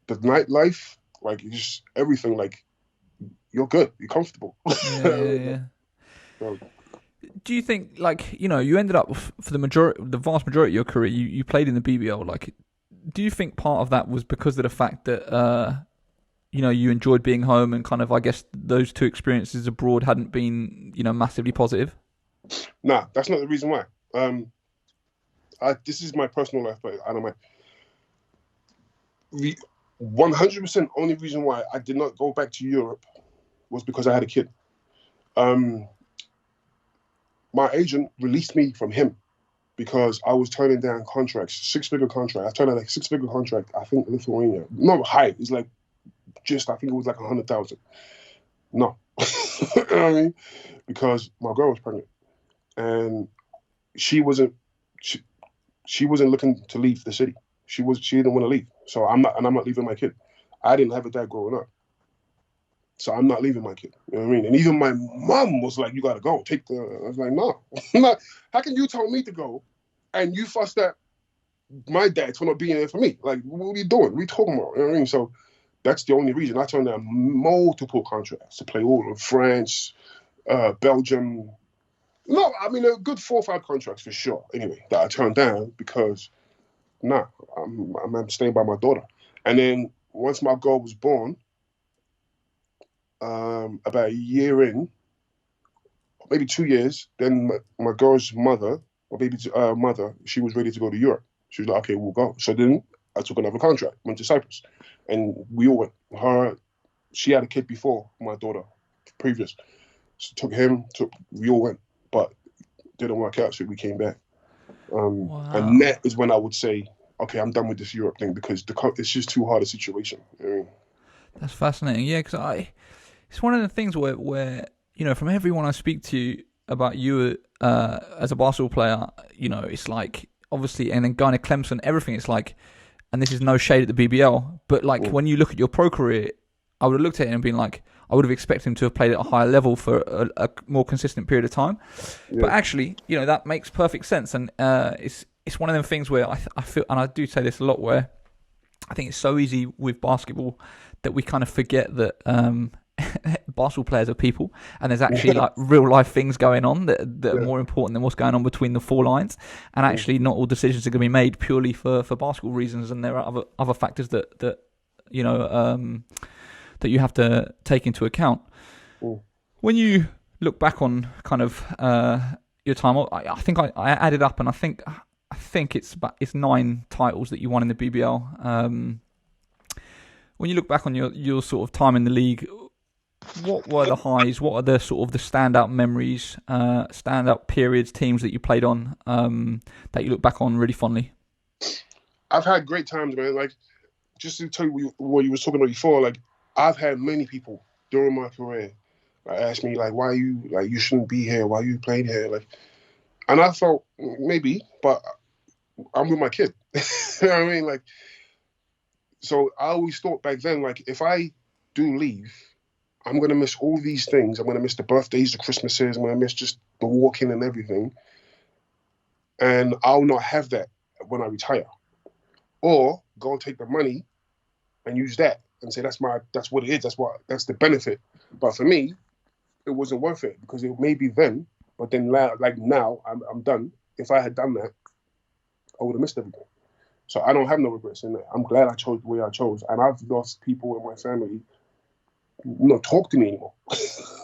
the nightlife, like, just everything, like, you're good. You're comfortable. Yeah. So, do you think, like, you ended up for the vast majority of your career, you played in the BBL. Like, do you think part of that was because of the fact that you enjoyed being home and kind of, I guess, those two experiences abroad hadn't been massively positive? Nah, that's not the reason why. This is my personal life, but I don't mind. The 100% only reason why I did not go back to Europe was because I had a kid. My agent released me from him because I was turning down contracts, 6-figure contract. I turned down like 6-figure contract, I think, Lithuania. Not high. It's like I think it was like 100,000. No. You know what I mean? Because my girl was pregnant. And she wasn't looking to leave the city. She didn't want to leave. So I'm not leaving my kid. I didn't have a dad growing up. So I'm not leaving my kid. You know what I mean? And even my mom was like, you got to go. I was like, no. How can you tell me to go and you fussed at my dad for not being there for me? Like, what are you doing? What are you talking about? You know what I mean? So that's the only reason. I turned down multiple contracts to play all of France, Belgium. No, I mean, a good 4 or 5 contracts for sure, anyway, that I turned down because, I'm staying by my daughter. And then once my girl was born, about a year in, maybe 2 years, then my girl's mother, or baby's mother, she was ready to go to Europe. She was like, okay, we'll go. So then I took another contract, went to Cyprus. And we all went. She had a kid before my daughter, previous. So we all went. But didn't work out, so we came back. Wow. And that is when I would say, okay, I'm done with this Europe thing because it's just too hard a situation. You know? That's fascinating. Yeah, because it's one of the things where from everyone I speak to about you as a basketball player, it's like, obviously, and then going to Clemson, everything, it's like, and this is no shade at the BBL, but like when you look at your pro career, I would have looked at it and been like, I would have expected him to have played at a higher level for a more consistent period of time. Yeah. But actually, that makes perfect sense. And it's one of them things where I feel, and I do say this a lot, where I think it's so easy with basketball that we kind of forget that basketball players are people, and there's actually like real life things going on that are more important than what's going on between the four lines. And actually, not all decisions are going to be made purely for basketball reasons, and there are other factors that you know that you have to take into account. When you look back on kind of your time, I think I added up, and I think it's 9 titles that you won in the BBL. When you look back on your sort of time in the league, what were the highs? What are the sort of the standout memories, standout periods, teams that you played on that you look back on really fondly? I've had great times, man. Like, just to tell you what you were talking about before, like, I've had many people during my career ask me, like, why you shouldn't be here? Why you playing here? Like, and I thought, maybe, but I'm with my kid. You know what I mean? Like, so I always thought back then, like, if I do leave, I'm going to miss all these things. I'm going to miss the birthdays, the Christmases. I'm going to miss just the walking and everything. And I'll not have that when I retire. Or go and take the money and use that and say, that's what it is. That's the benefit. But for me, it wasn't worth it because it may be then, but then like now I'm done. If I had done that, I would have missed everything. So I don't have no regrets in that. I'm glad I chose the way I chose. And I've lost people in my family not talk to me anymore.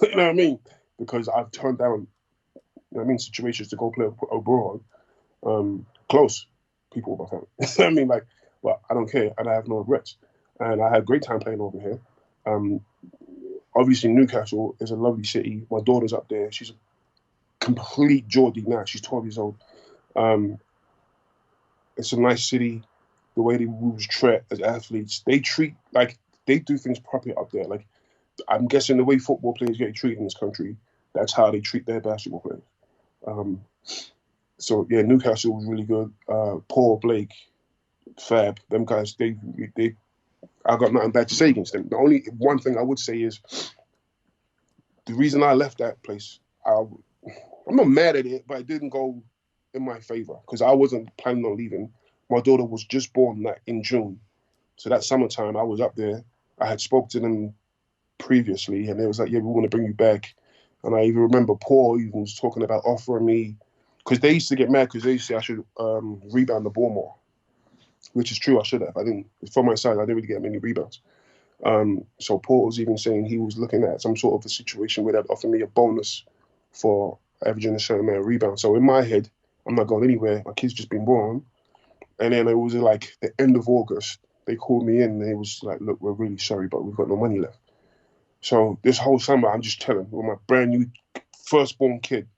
You know what I mean? Because I've turned down, you know what I mean, situations to go play abroad. Close people with my family. You know what I mean? Like, but I don't care and I have no regrets. And I had a great time playing over here. Obviously, Newcastle is a lovely city. My daughter's up there. She's a complete Geordie now. She's 12 years old. It's a nice city. The way the rules treat as athletes, they do things properly up there. Like, I'm guessing the way football players get treated in this country, that's how they treat their basketball players. So yeah, Newcastle was really good. Paul, Blake, Fab, them guys, they I got nothing bad to say against them. The only one thing I would say is the reason I left that place, I'm not mad at it, but it didn't go in my favor because I wasn't planning on leaving. My daughter was just born in June. So that summertime, I was up there. I had spoke to them previously, and they was like, yeah, we want to bring you back. And I even remember Paul even was talking about offering me, because they used to get mad because they used to say I should rebound the ball more, which is true. I should have. I didn't, from my side, I didn't really get many rebounds. So Paul was even saying he was looking at some sort of a situation where they'd offer me a bonus for averaging a certain amount of rebounds. So in my head, I'm not going anywhere. My kid's just been born. And then it was like the end of August. They called me in and they was like, look, we're really sorry, but we've got no money left. So this whole summer, I'm just chilling with my brand new firstborn kid,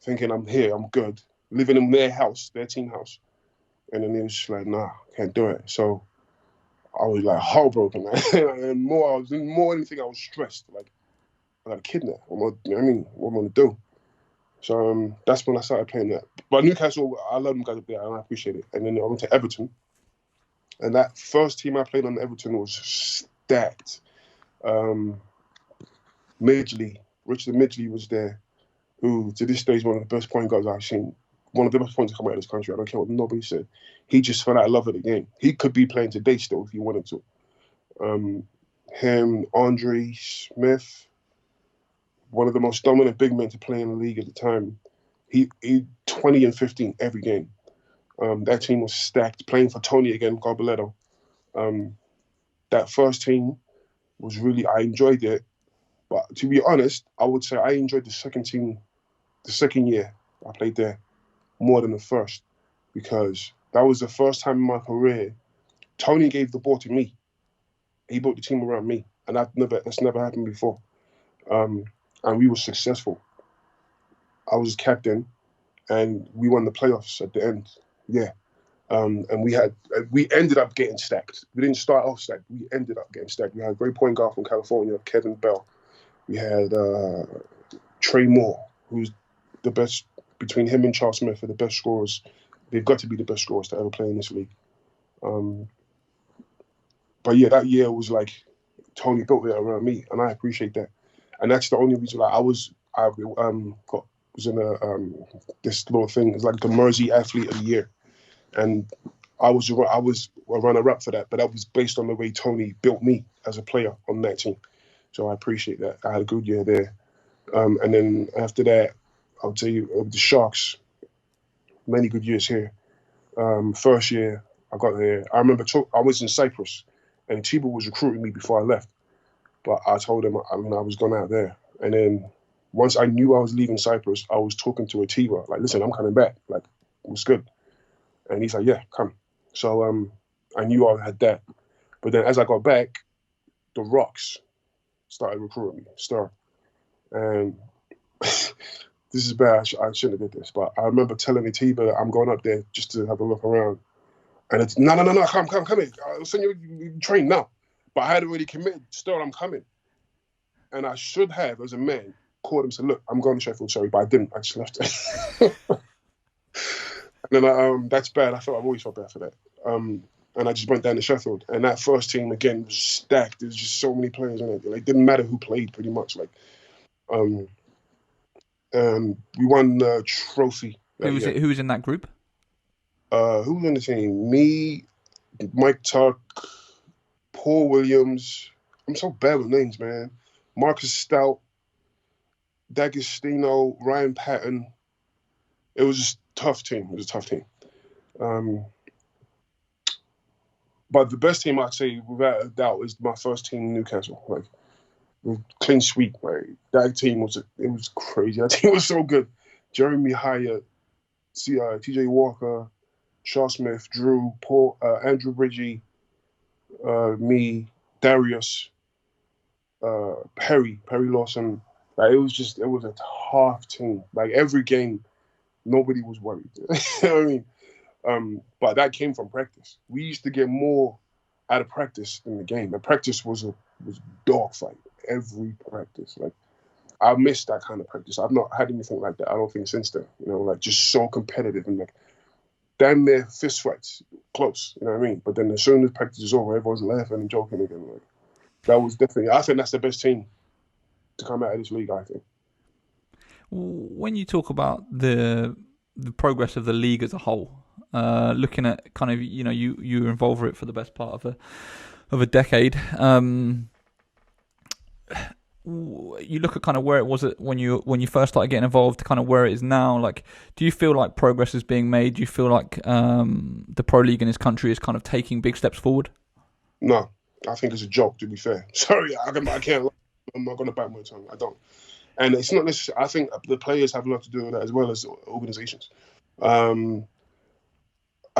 thinking I'm here, I'm good, living in their house, their team house. And then it was just like, nah, can't do it. So I was like heartbroken. And more than anything, I was stressed. Like, I got a kid now. What am I going to do? So that's when I started playing that. But Newcastle, I love them guys up there and I appreciate it. And then I went to Everton. And that first team I played on Everton was stacked. Richard Midgley was there, who to this day is one of the best point guards I've seen. One of the best points to come out of this country. I don't care what nobody said. He just fell out of love with the game. He could be playing today still if he wanted to. Him, Andre Smith, one of the most dominant big men to play in the league at the time. He 20 and 15 every game. That team was stacked. Playing for Tony again, Garbaletto. That first team was really, I enjoyed it. But to be honest, I would say I enjoyed the second year I played there more than the first, because that was the first time in my career Tony gave the ball to me. He built the team around me, and that's never happened before. And we were successful. I was captain, and we won the playoffs at the end. Yeah. And we ended up getting stacked. We didn't start off stacked. We ended up getting stacked. We had a great point guard from California, Kevin Bell. We had Trey Moore, who's the best, between him and Charles Smith, are the best scorers. They've got to be the best scorers to ever play in this league. But yeah, that year was like Tony built it around me, and I appreciate that. And that's the only reason I was in this little thing. It's like the Mersey Athlete of the Year, and I was a runner-up for that. But that was based on the way Tony built me as a player on that team. So I appreciate that. I had a good year there. And then after that, I'll tell you, the Sharks, many good years here. First year I got there, I remember I was in Cyprus, and Tiba was recruiting me before I left. But I told him I was going out there. And then once I knew I was leaving Cyprus, I was talking to Atiba, like, listen, I'm coming back. Like, what's good? And he's like, yeah, come. So I knew I had that. But then as I got back, the Rocks started recruiting me, Star. And this is bad. I shouldn't have did this. But I remember telling Atiba I'm going up there just to have a look around. And it's, no, come in. I'll send you train now. But I had already committed, Star, I'm coming. And I should have, as a man, called him and said, look, I'm going to Sheffield, sorry, but I didn't. I just left it. And then that's bad. I've always felt bad for that. And I just went down to Sheffield. And that first team, again, was stacked. There's just so many players in it. Like, it didn't matter who played, pretty much. Like, we won the trophy. Who was in that group? Who was in the team? Me, Mike Tuck, Paul Williams. I'm so bad with names, man. Marcus Stout, D'Agostino, Ryan Patton. It was just a tough team. It was a tough team. But the best team, I'd say, without a doubt, is my first team in Newcastle. Like, with clean sweep. Like, that team was crazy. That team was so good. Jeremy Hyatt, TJ Walker, Shaw Smith, Drew, Paul, Andrew Bridgie, me, Darius, Perry Lawson. Like, it was a tough team. Like, every game, nobody was worried. You know what I mean? But that came from practice. We used to get more out of practice than the game. The practice was a dogfight every practice. Like, I missed that kind of practice. I've not had anything like that, I don't think, since then. You know, like, just so competitive and, like, damn near fist fights, close. You know what I mean? But then as soon as practice is over, everyone's laughing and joking again. Like, that was definitely, I think that's the best team to come out of this league, I think. When you talk about the progress of the league as a whole, looking at kind of, you know, you were involved with it for the best part of a decade. You look at kind of where it was when you first started getting involved to kind of where it is now. Like, do you feel like progress is being made? Do you feel like the pro league in this country is kind of taking big steps forward? No, I think it's a joke, to be fair. Sorry, I can't. I'm not going to bite my tongue. I don't. And it's not necessarily. I think the players have a lot to do with that, as well as organizations. I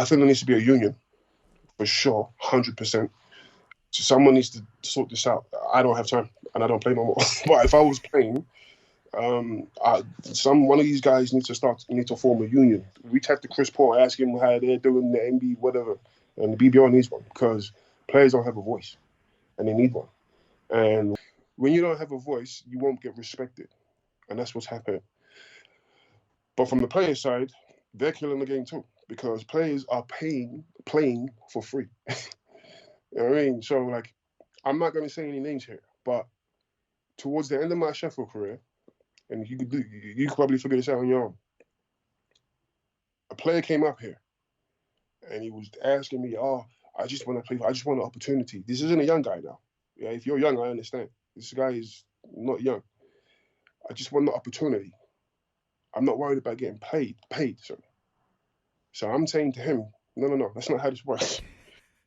think there needs to be a union, for sure, 100%. So someone needs to sort this out. I don't have time, and I don't play no more. But if I was playing, one of these guys needs to form a union. Reach out to Chris Paul, ask him how they're doing the NBA, whatever, and the BBL needs one, because players don't have a voice, and they need one. And when you don't have a voice, you won't get respected, and that's what's happening. But from the player side, they're killing the game too, because players are playing for free. You know what I mean? So, like, I'm not going to say any names here, but towards the end of my Sheffield career, and you could probably figure this out on your own, a player came up here, and he was asking me, I just want to play. I just want an opportunity. This isn't a young guy now. Yeah, if you're young, I understand. This guy is not young. I just want the opportunity. I'm not worried about getting paid. Sorry. So I'm saying to him, no, that's not how this works.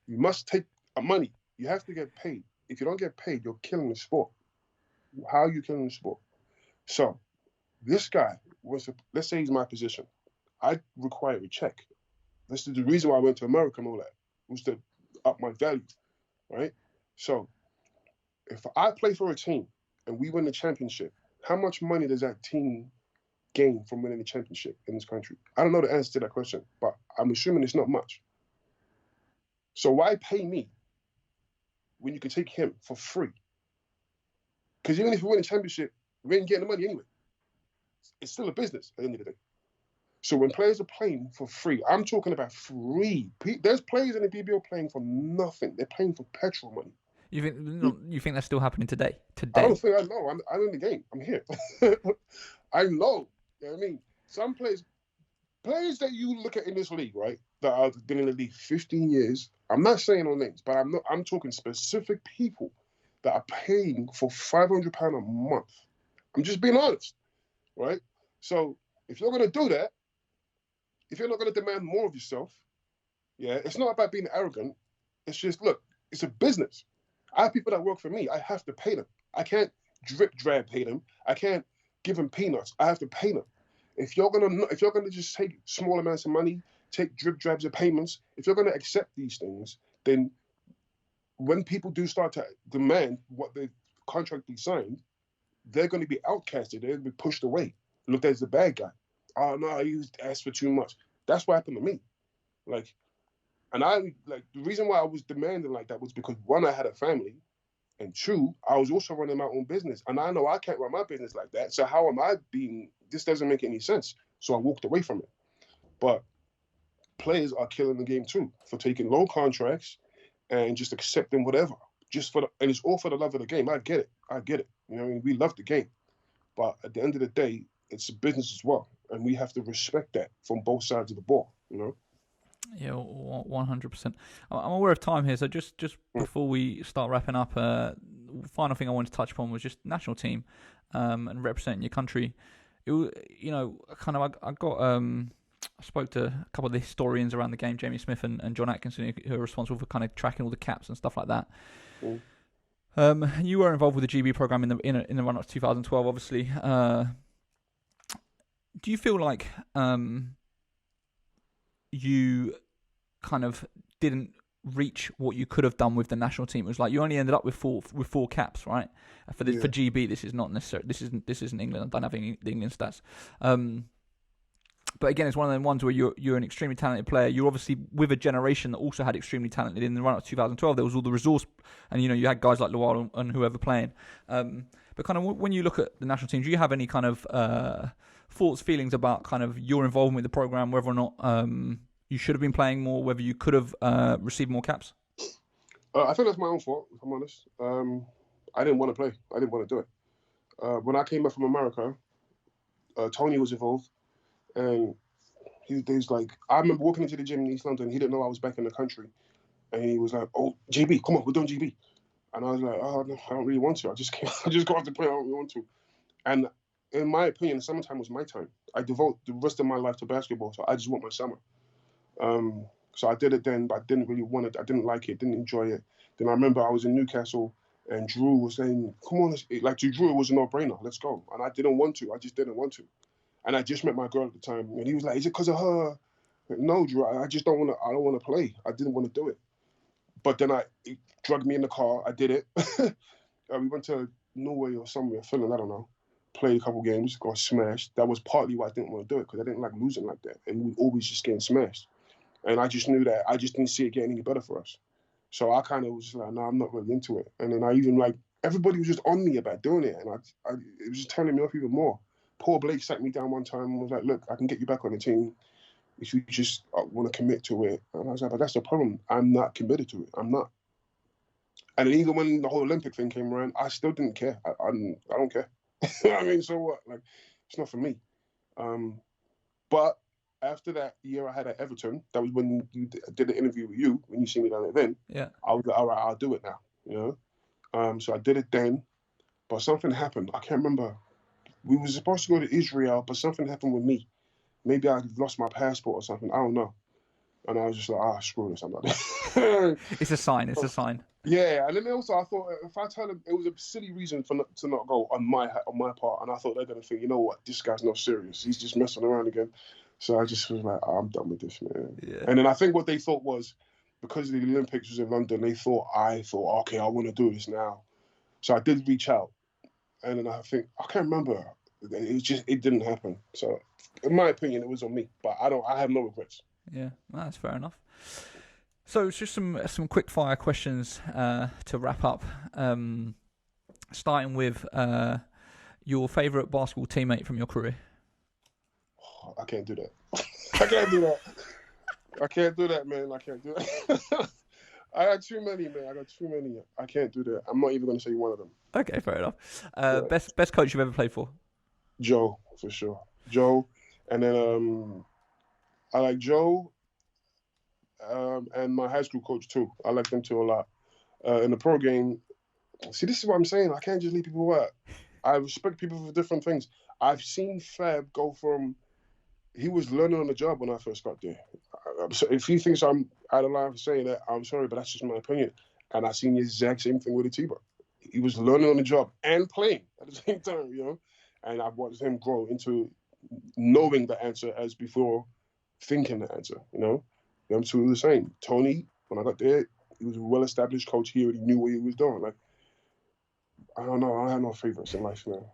You must take money. You have to get paid. If you don't get paid, you're killing the sport. How are you killing the sport? So this guy let's say he's my position. I require a check. This is the reason why I went to America and all that, was to up my value, right? So if I play for a team and we win the championship, how much money does that team gain from winning the championship in this country? I don't know the answer to that question, but I'm assuming it's not much. So why pay me when you can take him for free? Because even if we win a championship, we ain't getting the money anyway. It's still a business at the end of the day. So when players are playing for free, I'm talking about free. There's players in the BBL playing for nothing. They're playing for petrol money. You think that's still happening today? I don't think I know. I'm in the game. I'm here. I know. You know what I mean? Some players that you look at in this league, right, that have been in the league 15 years, I'm not saying no names, but I'm talking specific people that are paying for £500 a month. I'm just being honest, right? So if you're going to do that, if you're not going to demand more of yourself, yeah, it's not about being arrogant. It's just, look, it's a business. I have people that work for me. I have to pay them. I can't drip drab pay them. I can't give them peanuts. I have to pay them. If you're gonna just take small amounts of money, take drip drabs of payments, if you're gonna accept these things, then when people do start to demand what they contractually signed, they're going to be outcasted. They're going to be pushed away, looked at as the bad guy. Oh no, you asked for too much. That's what happened to me. Like, and the reason why I was demanding like that was because, one, I had a family, and two, I was also running my own business, and I know I can't run my business like that. So how am I being? This doesn't make any sense. So I walked away from it. But players are killing the game too for taking low contracts and just accepting whatever, and it's all for the love of the game. I get it. You know, we love the game, but at the end of the day, it's a business as well, and we have to respect that from both sides of the ball. You know. Yeah, 100%. I'm aware of time here, so just before we start wrapping up, final thing I wanted to touch upon was just national team and representing your country. I spoke to a couple of the historians around the game, Jamie Smith and John Atkinson, who are responsible for kind of tracking all the caps and stuff like that. You were involved with the GB program in the run up to 2012, obviously. Do you feel like you kind of didn't reach what you could have done with the national team? It was like you only ended up with four caps, right? For GB, this is not necessary. This isn't England. I don't have any England stats. But again, it's one of them ones where you're an extremely talented player. You're obviously with a generation that also had extremely talented in the run up to 2012. There was all the resource, and you had guys like Lual and whoever playing. But kind of when you look at the national team, do you have any kind of thoughts, feelings about kind of your involvement with the program, whether or not you should have been playing more, whether you could have received more caps? I think that's my own fault, if I'm honest. I didn't want to play. I didn't want to do it. When I came back from America, Tony was involved. And he's like, I remember walking into the gym in East London. He didn't know I was back in the country, and he was like, "Oh, GB, come on, we're doing GB." And I was like, "Oh, no, I don't really want to. I just got off the plane. I don't really want to." And in my opinion, summertime was my time. I devote the rest of my life to basketball, so I just want my summer. So I did it then, but I didn't really want it. I didn't like it. Didn't enjoy it. Then I remember I was in Newcastle, and Drew was saying, "Come on," like to Drew, it was a no-brainer. Let's go. And I didn't want to. I just didn't want to. And I just met my girl at the time, and he was like, "Is it because of her?" No, Drew, I just don't want to. I don't want to play. I didn't want to do it. But then it drugged me in the car. I did it. We went to Norway or somewhere, Finland, I don't know. Played a couple games, got smashed. That was partly why I didn't want to do it, because I didn't like losing like that, and we always just getting smashed. And I just knew that I just didn't see it getting any better for us. So I kind of was just like, no, I'm not really into it. And then I even everybody was just on me about doing it, and it was just turning me off even more. Paul Blake sat me down one time and was like, "Look, I can get you back on the team if you just want to commit to it." And I was like, "But that's the problem. I'm not committed to it. I'm not." And then even when the whole Olympic thing came around, I still didn't care. I don't care. I mean, so what? Like, it's not for me. But after that year I had at Everton, that was when you did the interview with you, when you see me down there then. Yeah. I was like, all right, I'll do it now. You know. So I did it then, but something happened. I can't remember. We were supposed to go to Israel, but something happened with me. Maybe I lost my passport or something. I don't know. And I was just like, screw this, I'm not there. It's a sign. It's a sign. Yeah, and then also I thought if I tell them, it was a silly reason to not go on my part, and I thought they're gonna think, you know what, this guy's not serious. He's just messing around again. So I just was like, I'm done with this, man. Yeah. And then I think what they thought was, because the Olympics was in London, I thought, okay, I want to do this now. So I did reach out. And then I can't remember. It didn't happen. So, in my opinion, it was on me. But I have no regrets. Yeah, that's fair enough. So, it's just some quick fire questions to wrap up. Starting with your favourite basketball teammate from your career. Oh, I can't do that. I can't do that. I can't do that, man. I can't do that. I got too many, man. I got too many. I can't do that. I'm not even going to say one of them. Okay, fair enough. Best coach you've ever played for? Joe, for sure. Joe. And then I like Joe and my high school coach, too. I like them, too, a lot. In the pro game, See, this is what I'm saying. I can't just leave people out. I respect people for different things. I've seen Fab go from, he was learning on the job when I first got there. So if he thinks I'm out of line for saying that, I'm sorry, but that's just my opinion. And I've seen the exact same thing with Atiba. He was learning on the job and playing at the same time, you know. And I've watched him grow into knowing the answer as before thinking the answer, you know. Them two are the same. Tony, when I got there, he was a well-established coach. He already knew what he was doing. Like, I don't know. I don't have no favorites in life, man.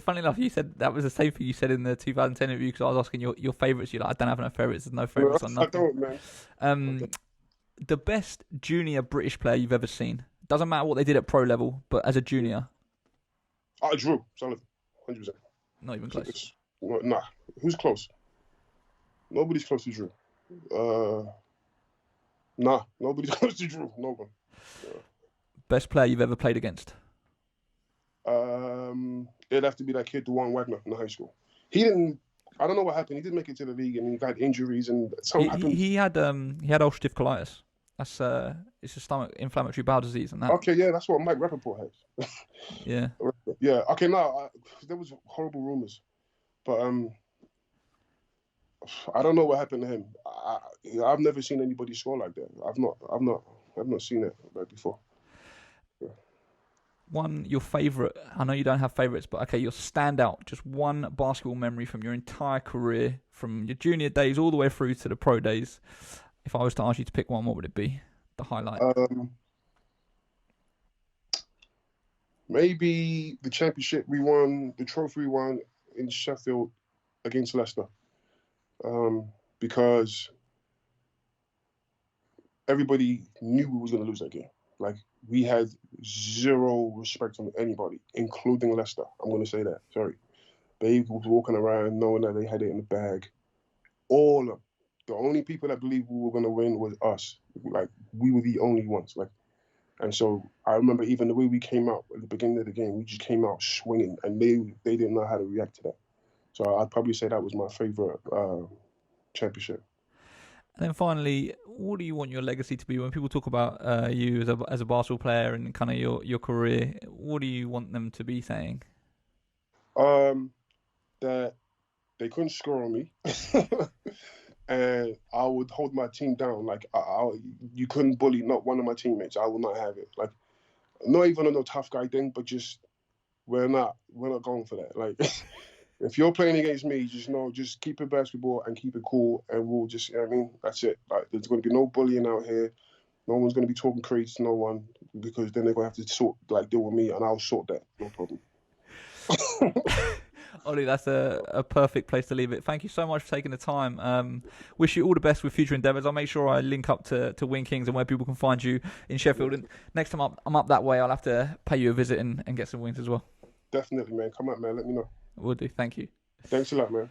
Funny enough, you said that was the same thing you said in the 2010 interview because I was asking your favourites. You're like, I don't have no favourites. There's no favourites on nothing. I don't, man. The best junior British player you've ever seen. Doesn't matter what they did at pro level, but as a junior. Drew, Sullivan, 100%. Not even close. Nah, who's close? Nobody's close to Drew. Nah, nobody's close to Drew. No one. Yeah. Best player you've ever played against? It'd have to be that kid, Dajuan Wagner, in high school. He didn't. I don't know what happened. He didn't make it to the league, and he got injuries, and something happened. He had ulcerative colitis. That's it's a stomach inflammatory bowel disease, and that. Okay, yeah, that's what Mike Rappaport has. Yeah. Yeah. Okay, no, there was horrible rumors, but I don't know what happened to him. I've never seen anybody score like that. I've not seen it like before. Yeah. Your favourite, I know you don't have favourites, but okay, your standout, just one basketball memory from your entire career, from your junior days all the way through to the pro days. If I was to ask you to pick one, what would it be? The highlight? Maybe the championship we won, the trophy we won in Sheffield against Leicester. Because everybody knew we was going to lose that game. Like, we had zero respect from anybody, including Leicester. I'm going to say that. Sorry. They was walking around knowing that they had it in the bag. All of them. The only people that believed we were going to win was us. Like, we were the only ones. Like, and so I remember even the way we came out at the beginning of the game, we just came out swinging, and they didn't know how to react to that. So I'd probably say that was my favorite championship. And then finally, what do you want your legacy to be? When people talk about you as a basketball player and kind of your career, what do you want them to be saying? That they couldn't score on me, and I would hold my team down. Like you couldn't bully not one of my teammates. I will not have it. Like, not even on no tough guy thing, but just we're not going for that. Like. If you're playing against me, just keep it basketball and keep it cool, and we'll just, you know what I mean? That's it. Like, there's going to be no bullying out here. No one's going to be talking crazy to no one, because then they're going to have to deal with me, and I'll sort that. No problem. Olu, that's a perfect place to leave it. Thank you so much for taking the time. Wish you all the best with future endeavours. I'll make sure I link up to Wing Kings and where people can find you in Sheffield. And next time I'm up that way, I'll have to pay you a visit and get some wings as well. Definitely, man. Come up, man. Let me know. Will do. Thank you. Thanks a lot, man.